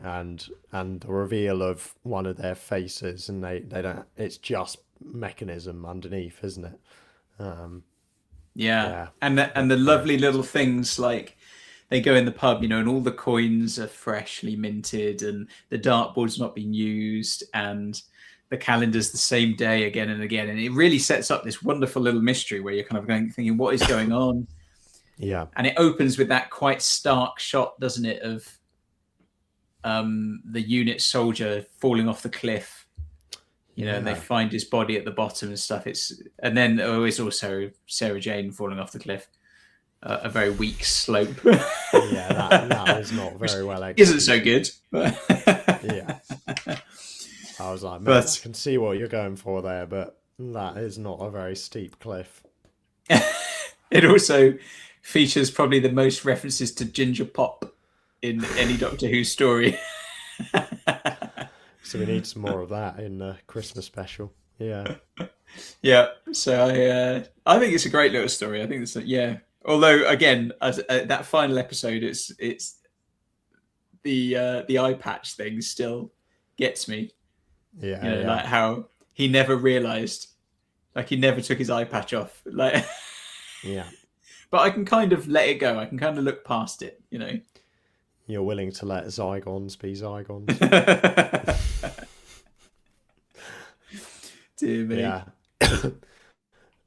And the reveal of one of their faces, and they don't, it's just mechanism underneath, isn't it? yeah, Yeah. and the Very lovely little effective. things like they go in the pub, you know, and all the coins are freshly minted, and the dartboard's not been used, and the calendar's the same day again and again, and it really sets up this wonderful little mystery where you're kind of thinking, what is going on? Yeah. And it opens with that quite stark shot, doesn't it, of the unit soldier falling off the cliff, you know, and they Yeah. find his body at the bottom and stuff. And then it's also Sarah Jane falling off the cliff, a very weak slope, Yeah, that was not which very well isn't so executed. good. Yeah. I was like, mate, I But can see what you're going for there, but that is not a very steep cliff. it also features probably the most references to ginger pop in any Doctor Who story. So we need some more of that in the Christmas special. Yeah. Yeah, so I think it's a great little story. I think it's yeah. Although again, as that final episode, it's the eye patch thing still gets me. Yeah, You know, yeah. like how he never realized, like he never took his eye patch off. Like, Yeah. but I can kind of let it go. I can kind of look past it. You know. You're willing to let Zygons be Zygons. Dear me. Yeah.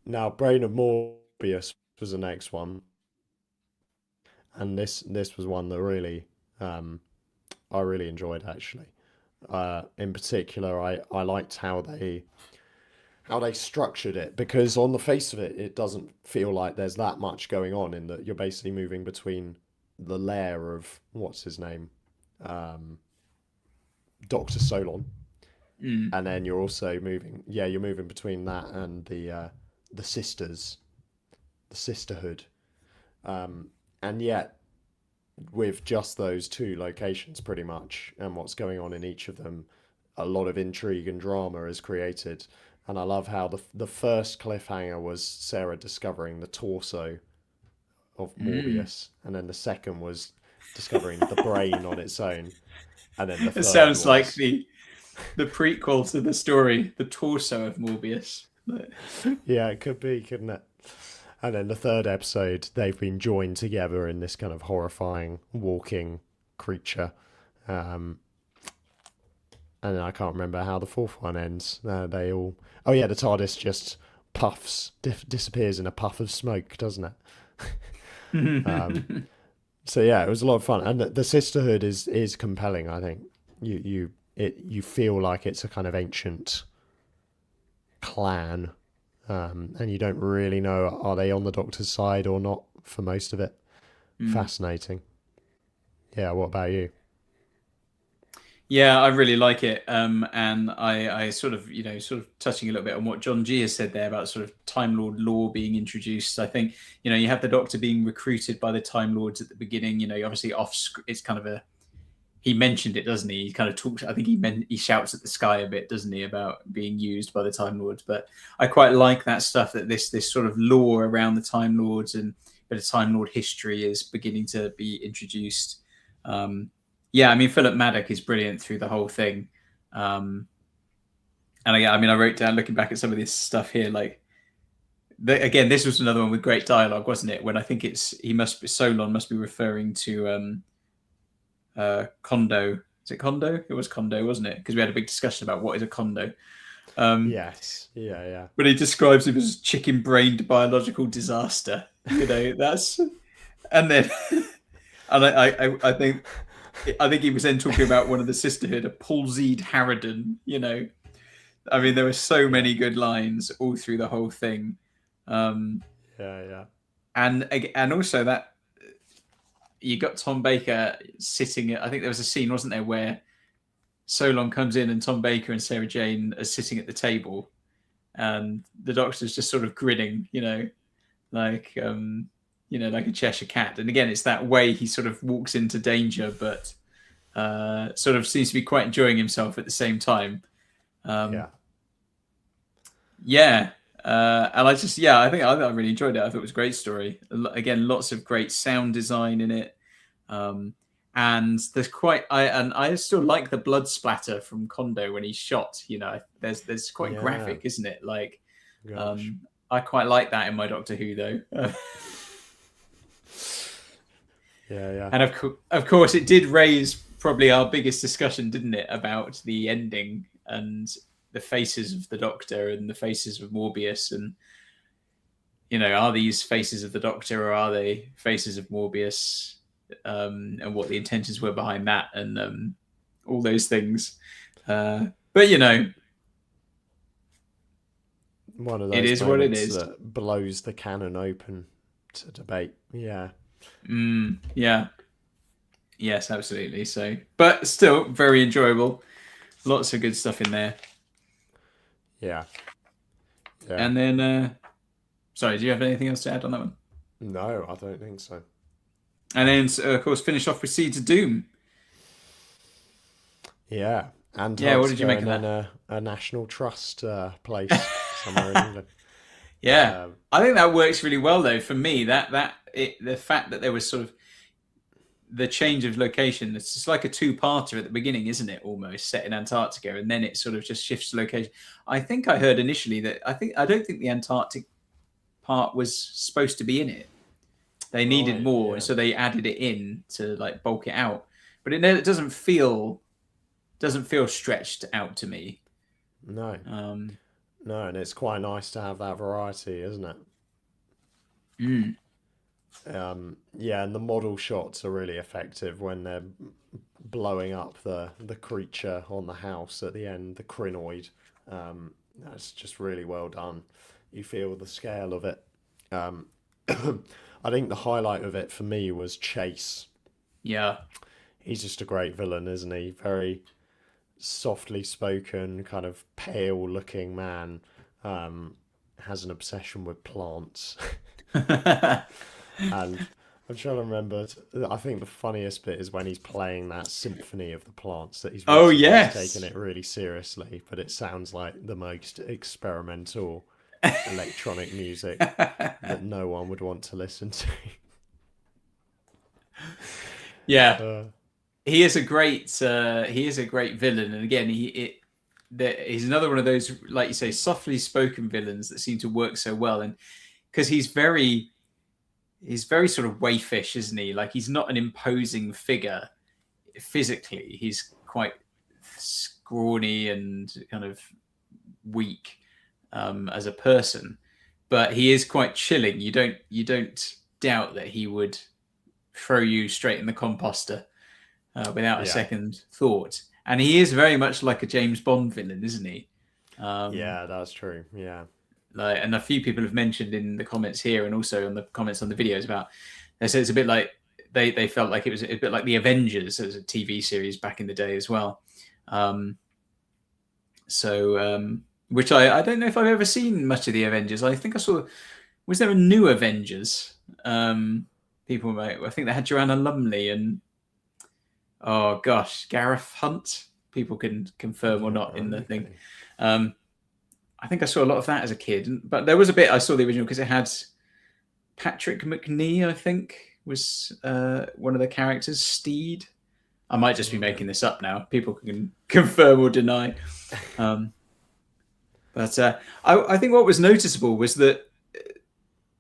Now, Brain of Morbius was the next one, and this was one that really I really enjoyed actually. In particular, I liked how they structured it, because on the face of it, it doesn't feel like there's that much going on, in that you're basically moving between the lair of what's his name, Dr. Solon, and then you're also moving, you're moving between that and the sisters, the sisterhood, and yet with just those two locations pretty much and what's going on in each of them, a lot of intrigue and drama is created. And I love how the first cliffhanger was Sarah discovering the torso of Morbius, and then the second was discovering the brain on its own, and then the It third sounds like was the prequel to the story, the torso of Morbius. yeah, it could be, couldn't it? And then the third episode, they've been joined together in this kind of horrifying walking creature. And then I can't remember how the fourth one ends. They all, oh yeah, the TARDIS just puffs, disappears in a puff of smoke, doesn't it? So yeah, it was a lot of fun, and the sisterhood is compelling. I think you feel like it's a kind of ancient clan, and you don't really know, are they on the Doctor's side or not for most of it. Fascinating. Yeah, what about you? Yeah, I really like it. And I sort of, you know, sort of touching a little bit on what John G has said there about sort of Time Lord lore being introduced. I think, you know, you have the Doctor being recruited by the Time Lords at the beginning, you know, obviously it's kind of he mentioned it, doesn't he? He kind of talks, I think he shouts at the sky a bit, doesn't he, about being used by the Time Lords. But I quite like that stuff, that this sort of lore around the Time Lords and a bit of Time Lord history is beginning to be introduced. Yeah, I mean, Philip Maddock is brilliant through the whole thing. And I mean, I wrote down, looking back at some of this stuff here, like, again, this was another one with great dialogue, wasn't it? When I think Solon must be referring to Kondo. Is it Kondo? It was Kondo, wasn't it? Because we had a big discussion about what is a Kondo. Yes, yeah. But he describes him as a chicken-brained biological disaster. You know, that's, and then, and I think he was then talking about one of the sisterhood, a palsied harridan. You know, I mean, there were so many good lines all through the whole thing. Yeah. And also that you got Tom Baker sitting. I think there was a scene, wasn't there, where Solon comes in and Tom Baker and Sarah Jane are sitting at the table, and the Doctor's just sort of grinning, like like a Cheshire cat. And again, it's that way he sort of walks into danger, but sort of seems to be quite enjoying himself at the same time. Yeah. And I think I really enjoyed it. I thought it was a great story. Again, lots of great sound design in it. And there's I still like the blood splatter from Kondo when he's shot. There's quite graphic, isn't it? Like, I quite like that in my Doctor Who, though. Yeah. And of course, it did raise probably our biggest discussion, didn't it, about the ending and the faces of the Doctor and the faces of Morbius, and are these faces of the Doctor or are they faces of Morbius? And what the intentions were behind that, and all those things. But one of those it is what it is. That blows the canon open to debate. Yeah. Yeah. Yes, absolutely. So, but still very enjoyable. Lots of good stuff in there. Yeah. And then, sorry, do you have anything else to add on that one? No, I don't think so. And then, of course, finish off with Seeds of Doom. Yeah. And what did you make of that? A National Trust place somewhere in England. Yeah. I think that works really well, though, for me. The fact that there was sort of the change of location, it's just like a two-parter at the beginning, isn't it? Almost set in Antarctica, and then it sort of just shifts location. I think I heard initially that I don't think the Antarctic part was supposed to be in it. They needed more, so they added it in to like bulk it out. But it doesn't feel stretched out to me. No. No, and it's quite nice to have that variety, isn't it? Yeah, and the model shots are really effective when they're blowing up the creature on the house at the end, the crinoid. That's just really well done. You feel the scale of it. I think the highlight of it for me was Chase. Yeah. He's just a great villain, isn't he? Very softly spoken, kind of pale looking man. Has an obsession with plants. And I'm trying to remember, I think the funniest bit is when he's playing that symphony of the plants that he's taking it really seriously, but it sounds like the most experimental electronic music that no one would want to listen to. Yeah. He is a great villain, and again, he's another one of those, like you say, softly spoken villains that seem to work so well, and because he's very sort of wayfish, isn't he? Like, he's not an imposing figure physically. He's quite scrawny and kind of weak as a person, but he is quite chilling. You don't doubt that he would throw you straight in the composter without a second thought. And he is very much like a James Bond villain, isn't he? Yeah, that's true. Yeah. And a few people have mentioned in the comments here, and also on the comments on the videos, about they said it's a bit like they felt like it was a bit like the Avengers as a TV series back in the day as well. Which I don't know if I've ever seen much of the Avengers. I think I saw. Was there a new Avengers? People, I think they had Joanna Lumley and Gareth Hunt. People can confirm or not in the thing. I think I saw a lot of that as a kid, but there was a bit I saw the original because it had Patrick McNee, I think, was one of the characters, Steed. I might just be making this up now. People can confirm or deny. But I think what was noticeable was that,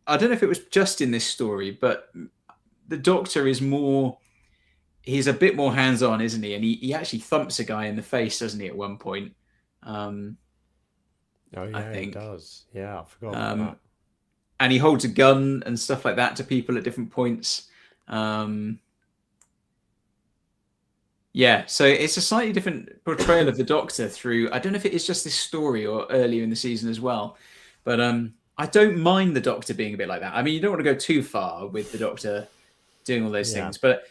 I don't know if it was just in this story, but the Doctor is he's a bit more hands-on, isn't he? And he actually thumps a guy in the face, doesn't he, at one point? I think he does. Yeah, I forgot about that. And he holds a gun and stuff like that to people at different points. Yeah, so it's a slightly different portrayal of the Doctor through, I don't know if it is just this story or earlier in the season as well, but I don't mind the Doctor being a bit like that. I mean, you don't want to go too far with the Doctor doing all those things, but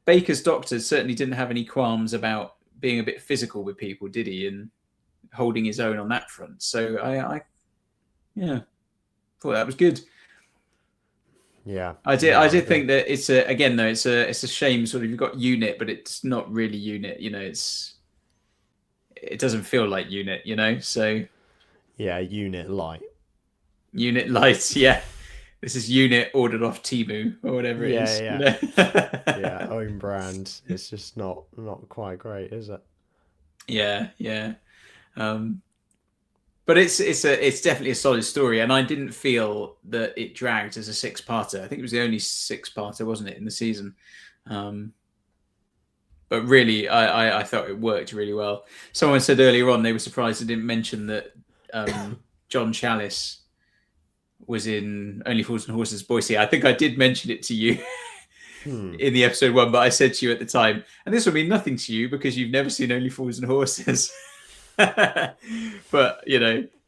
Baker's Doctor certainly didn't have any qualms about being a bit physical with people, did he? And holding his own on that front. So Yeah, thought that was good. Yeah, I did. no, I I did agree. think that it's a again though. It's a shame. Sort of, you've got Unit, but it's not really Unit. It doesn't feel like Unit. So Yeah, unit light. Unit Light. Yeah, this is Unit ordered off Timu or whatever it Yeah, is. yeah, yeah. Own brand. It's just not quite great, is it? Yeah, yeah. Um, but it's definitely a solid story, and I didn't feel that it dragged as a six-parter. I think it was the only six-parter, wasn't it, in the season? Um, but really, I thought it worked really well. Someone said earlier on they were surprised I didn't mention that John Chalice was in Only Fools and Horses Boise. I think I did mention it to you Hmm. in the episode one, but I said to you at the time, and this will mean nothing to you because you've never seen Only Fools and Horses. But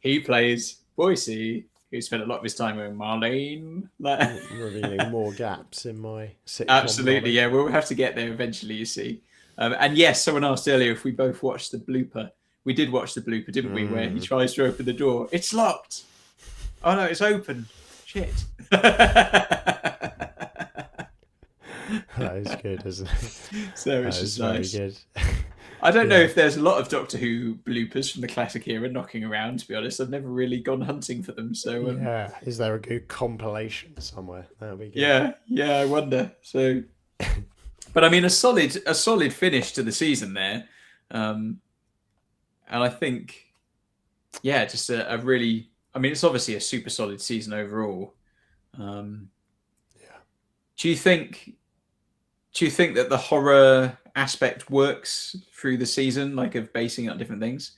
he plays Boise, who spent a lot of his time with Marlene. Revealing more gaps in my sitcom Absolutely, knowledge. yeah. We'll have to get there eventually. You see, and yes, someone asked earlier if we both watched the blooper. We did watch the blooper, didn't we? Where he tries to open the door, it's locked. Oh no, it's open. Shit. That is good, isn't it? So it's That is just very nice. good. I don't know Yeah. if there's a lot of Doctor Who bloopers from the classic era knocking around. To be honest, I've never really gone hunting for them. So Yeah. Is there a good compilation somewhere? That'd be good. yeah, I wonder. So, but I mean, a solid finish to the season there, and I think, yeah, just a really. I mean, it's obviously a super solid season overall. Um, Yeah. do you think? Do you think that the horror aspect works through the season, like of basing it on different things?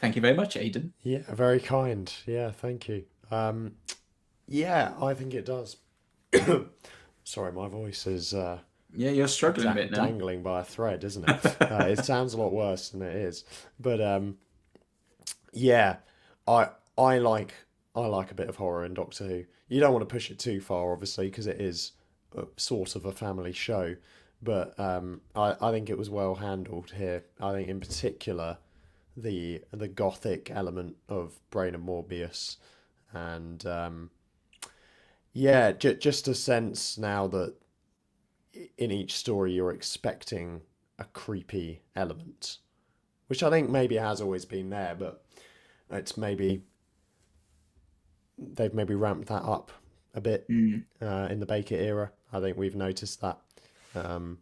Thank you very much, Aidan. Yeah, very kind. Yeah, thank you. Yeah, I think it does. Sorry, my voice is Yeah, you're struggling a bit now. dangling by a thread, isn't it? It sounds a lot worse than it is. But yeah, I I like I like a bit of horror in Doctor Who. You don't want to push it too far, obviously, because it is sort of a family show. But I think it was well handled here. I think in particular the Gothic element of Brain of Morbius, and yeah, just a sense now that in each story you're expecting a creepy element, which I think maybe has always been there, but it's maybe they've maybe ramped that up a bit Mm. in the Baker era. I think we've noticed that. Um,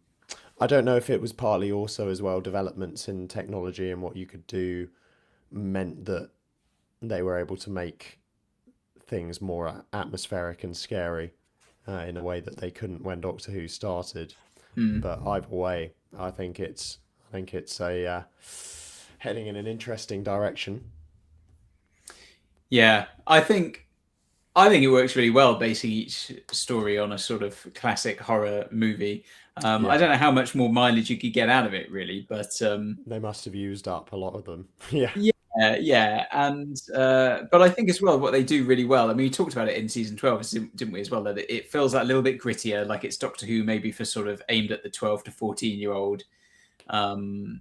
I don't know if it was partly also as well developments in technology and what you could do meant that they were able to make things more atmospheric and scary in a way that they couldn't when Doctor Who started. Mm. But either way, I think it's a heading in an interesting direction. Yeah, I think it works really well basing each story on a sort of classic horror movie. I Yeah, don't know how much more mileage you could get out of it, really, but they must have used up a lot of them. Yeah, yeah, and but I think as well what they do really well. I mean, we talked about it in season 12, didn't we? As well, that it feels that little bit grittier, like it's Doctor Who, maybe for sort of aimed at the 12 to 14-year-old, um,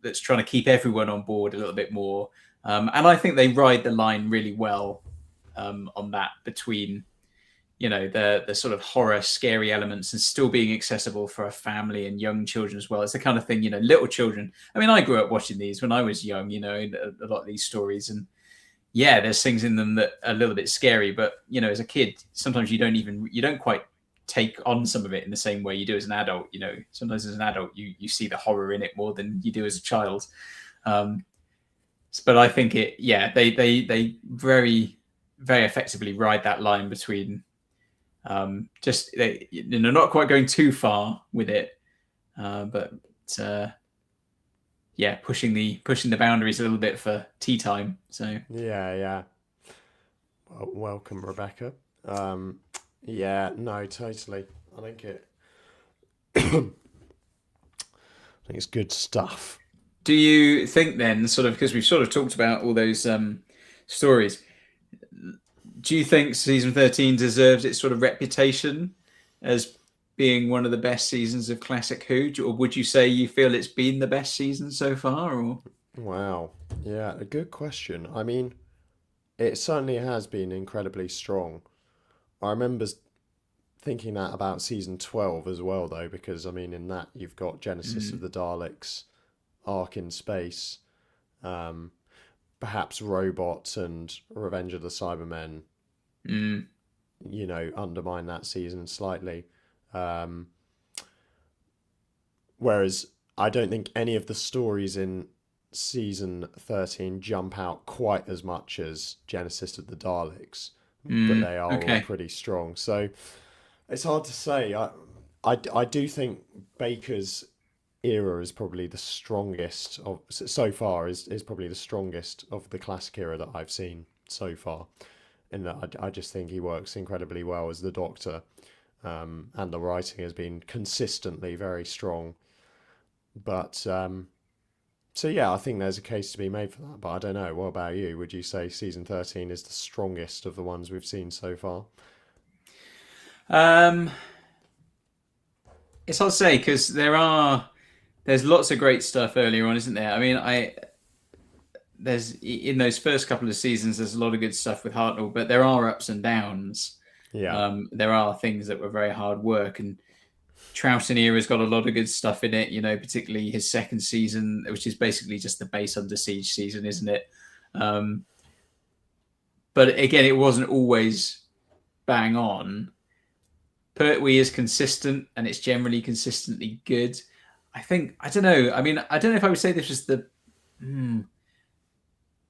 that's trying to keep everyone on board a little bit more. And I think they ride the line really well on that between the sort of horror scary elements and still being accessible for a family and young children as well. It's the kind of thing, little children. I mean, I grew up watching these when I was young, a lot of these stories, and yeah, there's things in them that are a little bit scary, but as a kid sometimes you don't quite take on some of it in the same way you do as an adult. Sometimes as an adult you see the horror in it more than you do as a child. um but I think they very very effectively ride that line between just not quite going too far with it, but uh, yeah, pushing the boundaries a little bit for tea time. So yeah, yeah. Well, welcome, Rebecca. Um, yeah, no, totally. I think it. I think it's good stuff. do you think then, sort of, because we've sort of talked about all those stories, do you think season 13 deserves its sort of reputation as being one of the best seasons of classic Who, or would you say you feel it's been the best season so far? Or Wow. Yeah, a good question. I mean, it certainly has been incredibly strong. I remember thinking that about season 12 as well, though, because I mean, in that you've got Genesis of Mm, the Daleks, Ark in Space, um, perhaps Robots and Revenge of the Cybermen, mm, undermine that season slightly. Um, Whereas I don't think any of the stories in season 13 jump out quite as much as Genesis of the Daleks, but they are all okay. pretty strong. So it's hard to say. I do think Baker's era is probably the strongest of so far is probably the strongest of the classic era that I've seen so far. And I just think he works incredibly well as the Doctor, and the writing has been consistently very strong. But so yeah, I think there's a case to be made for that. But I don't know. What about you? Would you say season 13 is the strongest of the ones we've seen so far? Um, it's hard to say because there's lots of great stuff earlier on, isn't there? I mean, there's in those first couple of seasons, there's a lot of good stuff with Hartnell, but there are ups and downs. Yeah, There are things that were very hard work, and Troughton era's got a lot of good stuff in it. Particularly his second season, which is basically just the base Under Siege season, isn't it? Um, but again, it wasn't always bang on. Pertwee is consistent, and it's generally consistently good. I don't know. I mean, I don't know if I would say this was the. Hmm.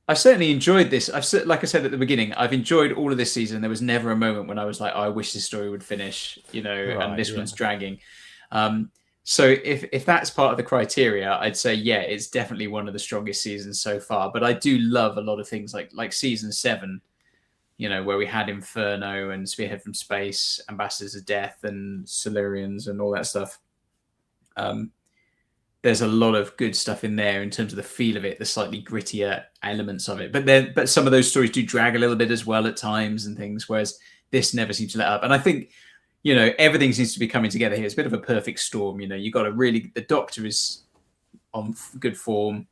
I've certainly enjoyed this. Like I said at the beginning, I've enjoyed all of this season. There was never a moment when I was like, oh, I wish this story would finish, and right. this Yeah, one's dragging. So if that's part of the criteria, I'd say yeah, it's definitely one of the strongest seasons so far. But I do love a lot of things like season 7, where we had Inferno and Spearhead from Space, Ambassadors of Death, and Silurians and all that stuff. Um, there's a lot of good stuff in there in terms of the feel of it, the slightly grittier elements of it. But some of those stories do drag a little bit as well at times and things, whereas this never seems to let up. And I think, everything seems to be coming together here. It's a bit of a perfect storm. You got the Doctor is on good form.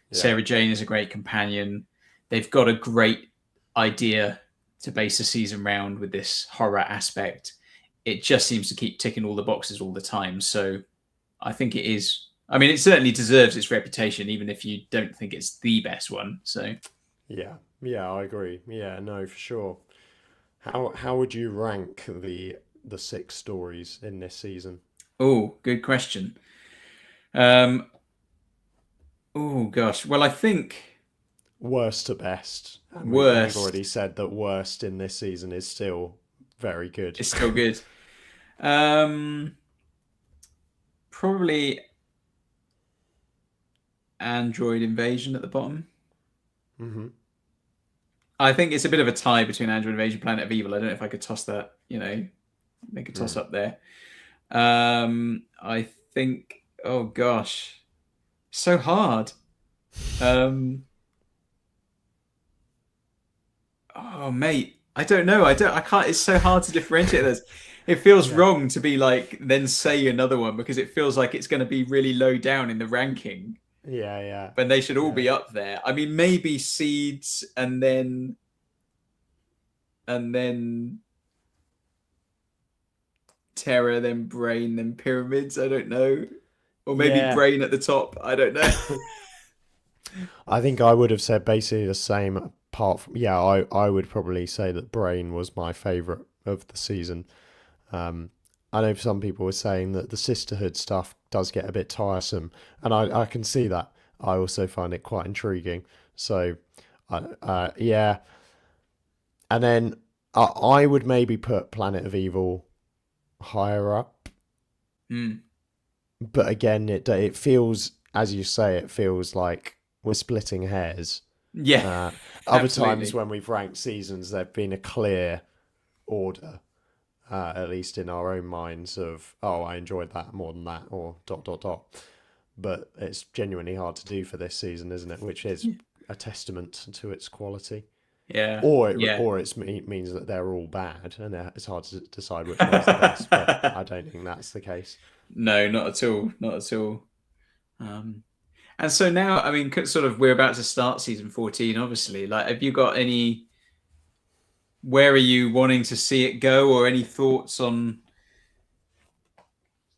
yeah, Sarah Jane is a great companion. They've got a great idea to base a season round with this horror aspect. It just seems to keep ticking all the boxes all the time. So I think it is. I mean, it certainly deserves its reputation, even if you don't think it's the best one. So, yeah, yeah. I agree. Yeah, no, for sure. How would you rank the 6 stories in this season? oh, good question. Um, oh gosh. Well, I think Worst to best, and we've already worst said that worst in this season is still very good. is still good. Um, Probably Android Invasion at the bottom. Hmm. I think it's a bit of a tie between Android Invasion, Planet of Evil. I don't know if I could toss that. Make a toss up there. I think. Oh gosh, so hard. Um, oh mate, I don't know. I don't. I can't. It's so hard to differentiate this. It feels Yeah, wrong to be like then say another one because it feels like it's going to be really low down in the ranking, yeah, yeah, but they should all yeah. be up there. I mean, maybe Seeds and then Terror, then Brain, then Pyramids. I don't know, or maybe Yeah, Brain at the top. I don't know. I think I would have said basically the same. Apart from, yeah, I would probably say that Brain was my favourite of the season. Um, I know some people were saying that the sisterhood stuff does get a bit tiresome, and I can see that. I also find it quite intriguing. So, yeah, and then I would maybe put Planet of Evil higher up, Hmm. but again, it feels, as you say, it feels like we're splitting hairs. Yeah, Uh, Other times absolutely. when we've ranked seasons, there've been a clear order, at least in our own minds, of, oh, I enjoyed that more than that, or dot dot dot. But it's genuinely hard to do for this season, isn't it? Which is a testament to its quality. Yeah, Or yeah. means that they're all bad, and it's hard to decide which one's the best. But I don't think that's the case. No, not at all. Not at all. Um, and so now, I mean, sort of, we're about to start season 14. Obviously, like, have you got any? where are you wanting to see it go, or any thoughts on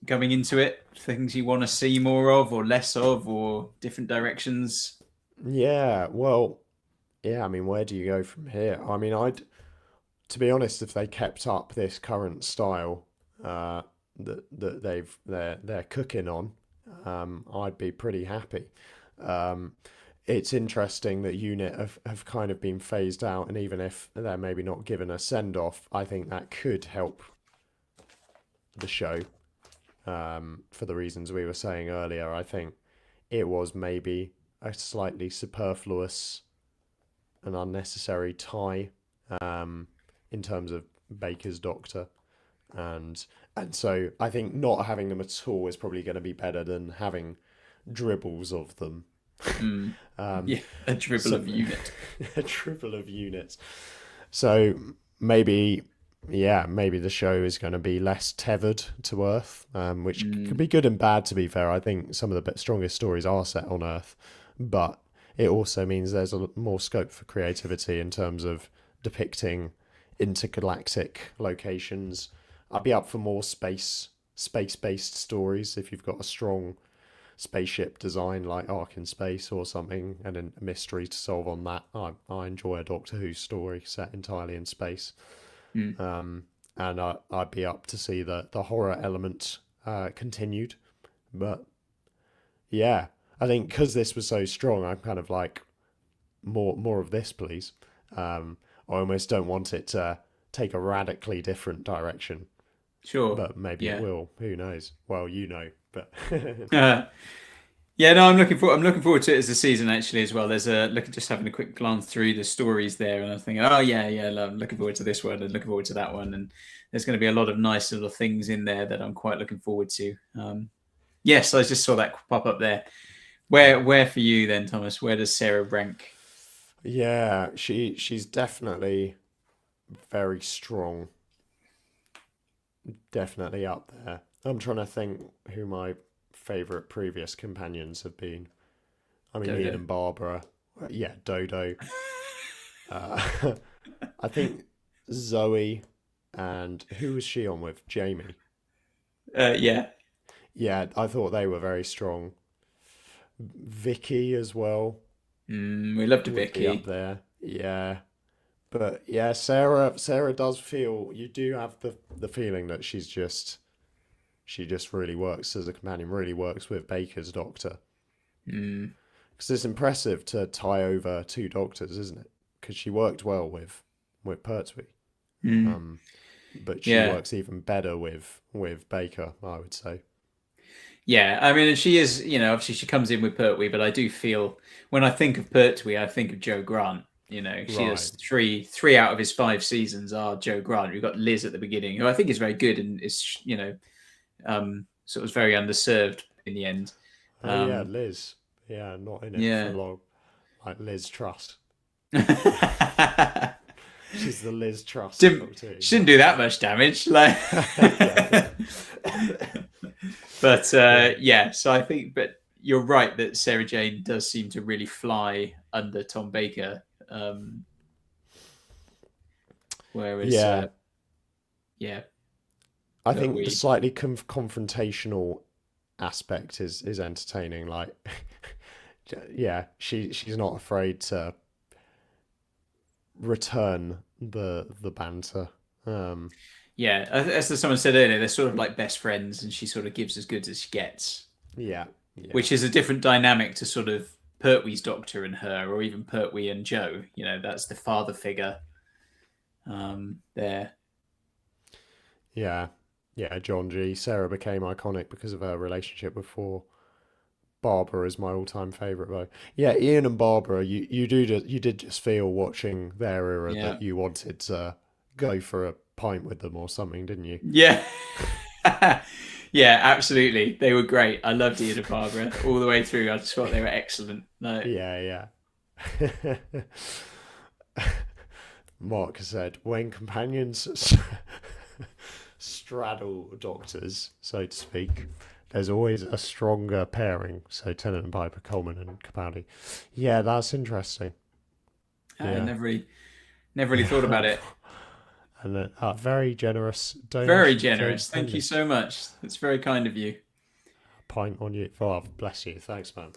going into it? Things you want to see more of, or less of, or different directions? Yeah, well, yeah, I mean, where do you go from here? I mean, to be honest, if they kept up this current style that they're cooking on, I'd be pretty happy. Um, it's interesting that Unit have kind of been phased out, and even if they're maybe not given a send off, I think that could help the show. For the reasons we were saying earlier, I think it was maybe a slightly superfluous and unnecessary tie, in terms of Baker's Doctor, and so I think not having them at all is probably going to be better than having dribbles of them. Yeah, a dribble So of Unit. a dribble of units. So maybe, yeah, maybe the show is going to be less tethered to Earth, which could be good and bad. To be fair, I think some of the strongest stories are set on Earth, but it also means there's more scope for creativity in terms of depicting intergalactic locations. I'd be up for more space-based stories if you've got a strong spaceship design like Ark in Space or something, and a mystery to solve on that. I enjoy a Doctor Who story set entirely in space. And I'd be up to see the horror element continued. But yeah, I think because this was so strong, I'm kind of like, more of this, please. I almost don't want it to take a radically different direction, Sure. but maybe it Yeah. will. Who knows? Well, you know, but Yeah, no, I'm looking forward to it as a season actually as well. There's a look, just having a quick glance through the stories there, and I'm thinking, oh yeah, yeah, I'm looking forward to this one and looking forward to that one, and there's going to be a lot of nice little things in there that I'm quite looking forward to. Yes, I just saw that pop up there. Where for you then, Thomas? Where does Sarah rank? yeah, she's definitely very strong. Definitely up there. I'm trying to think who my favorite previous companions have been. I mean, Ian Dodo. and Barbara. Yeah, Dodo. Uh, I think Zoe, and who was she on with? Jamie. Yeah. Yeah, I thought they were very strong. Vicky as well We loved would be up Vicky. there. Yeah. But yeah, Sarah does feel, you do have the feeling that she just really works as a companion, really works with Baker's Doctor. Because it's impressive to tie over two doctors, isn't it? Because she worked well with Pertwee, Mm, um, but she yeah. works even better with Baker, I would say. Yeah, I mean, and she is, obviously she comes in with Pertwee, but I do feel when I think of Pertwee, I think of Joe Grant. She has Right. three out of his 5 seasons are Joe Grant. We've got Liz at the beginning, who I think is very good and is, sort of very underserved in the end. Oh yeah, Um, Liz. Yeah, not in it for yeah. long. Like Liz Trust. didn't She's the Liz Trust she Doctor Who. didn't do that much damage, like. Yeah, yeah. But Yeah. yeah, so I think, but you're right that Sarah Jane does seem to really fly under Tom Baker, whereas Yeah. yeah, I but think the we slightly confrontational aspect is entertaining. Like, yeah, she's not afraid to return the banter. Um, yeah, as someone said earlier, they're sort of like best friends, and she sort of gives as good as she gets, yeah, yeah, which is a different dynamic to sort of Pertwee's Doctor and her, or even Pertwee and Joe. That's the father figure there. yeah, yeah. John G. Sarah became iconic because of her relationship before. Barbara is my all-time favorite though. Yeah, Ian and Barbara, you did just feel watching their era Yeah, that you wanted to go for a pint with them or something, didn't you? yeah. Yeah, absolutely. They were great. I loved Ian and Barbara all the way through. I just thought they were excellent. No, Yeah, yeah. Mark said, when companions straddle doctors, so to speak, there's always a stronger pairing. So Tennant and Piper, Coleman and Capaldi. Yeah, that's interesting. I Yeah. never really thought about it. And very generous donation. Very generous. Thank you so much. That's very kind of you. Pint on you. Oh, bless you. Thanks, man.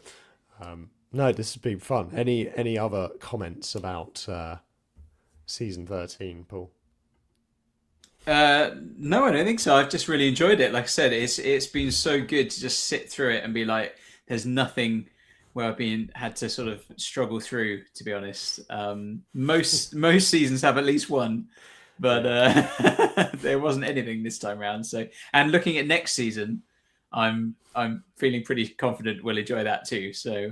No, this has been fun. Any other comments about season 13, Paul? No, I don't think so. I've just really enjoyed it. Like I said, it's been so good to just sit through it and be like, there's nothing where I've had to sort of struggle through, to be honest. Most seasons have at least one, but there wasn't anything this time around. So, and looking at next season, I'm feeling pretty confident we'll enjoy that too. So,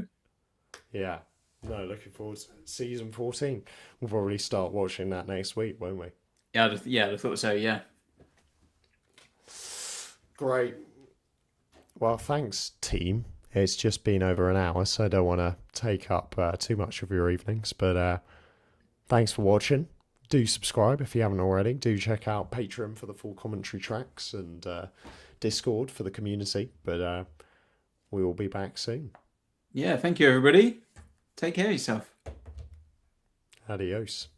yeah, no, looking forward to season 14. We'll probably start watching that next week, won't we? Yeah, I thought so. Yeah. Great. Well, thanks, team. It's just been over an hour, so I don't want to take up too much of your evenings. But thanks for watching. Do subscribe if you haven't already. Do check out Patreon for the full commentary tracks and Discord for the community. But we will be back soon. Yeah, thank you, everybody. Take care of yourself. Adios.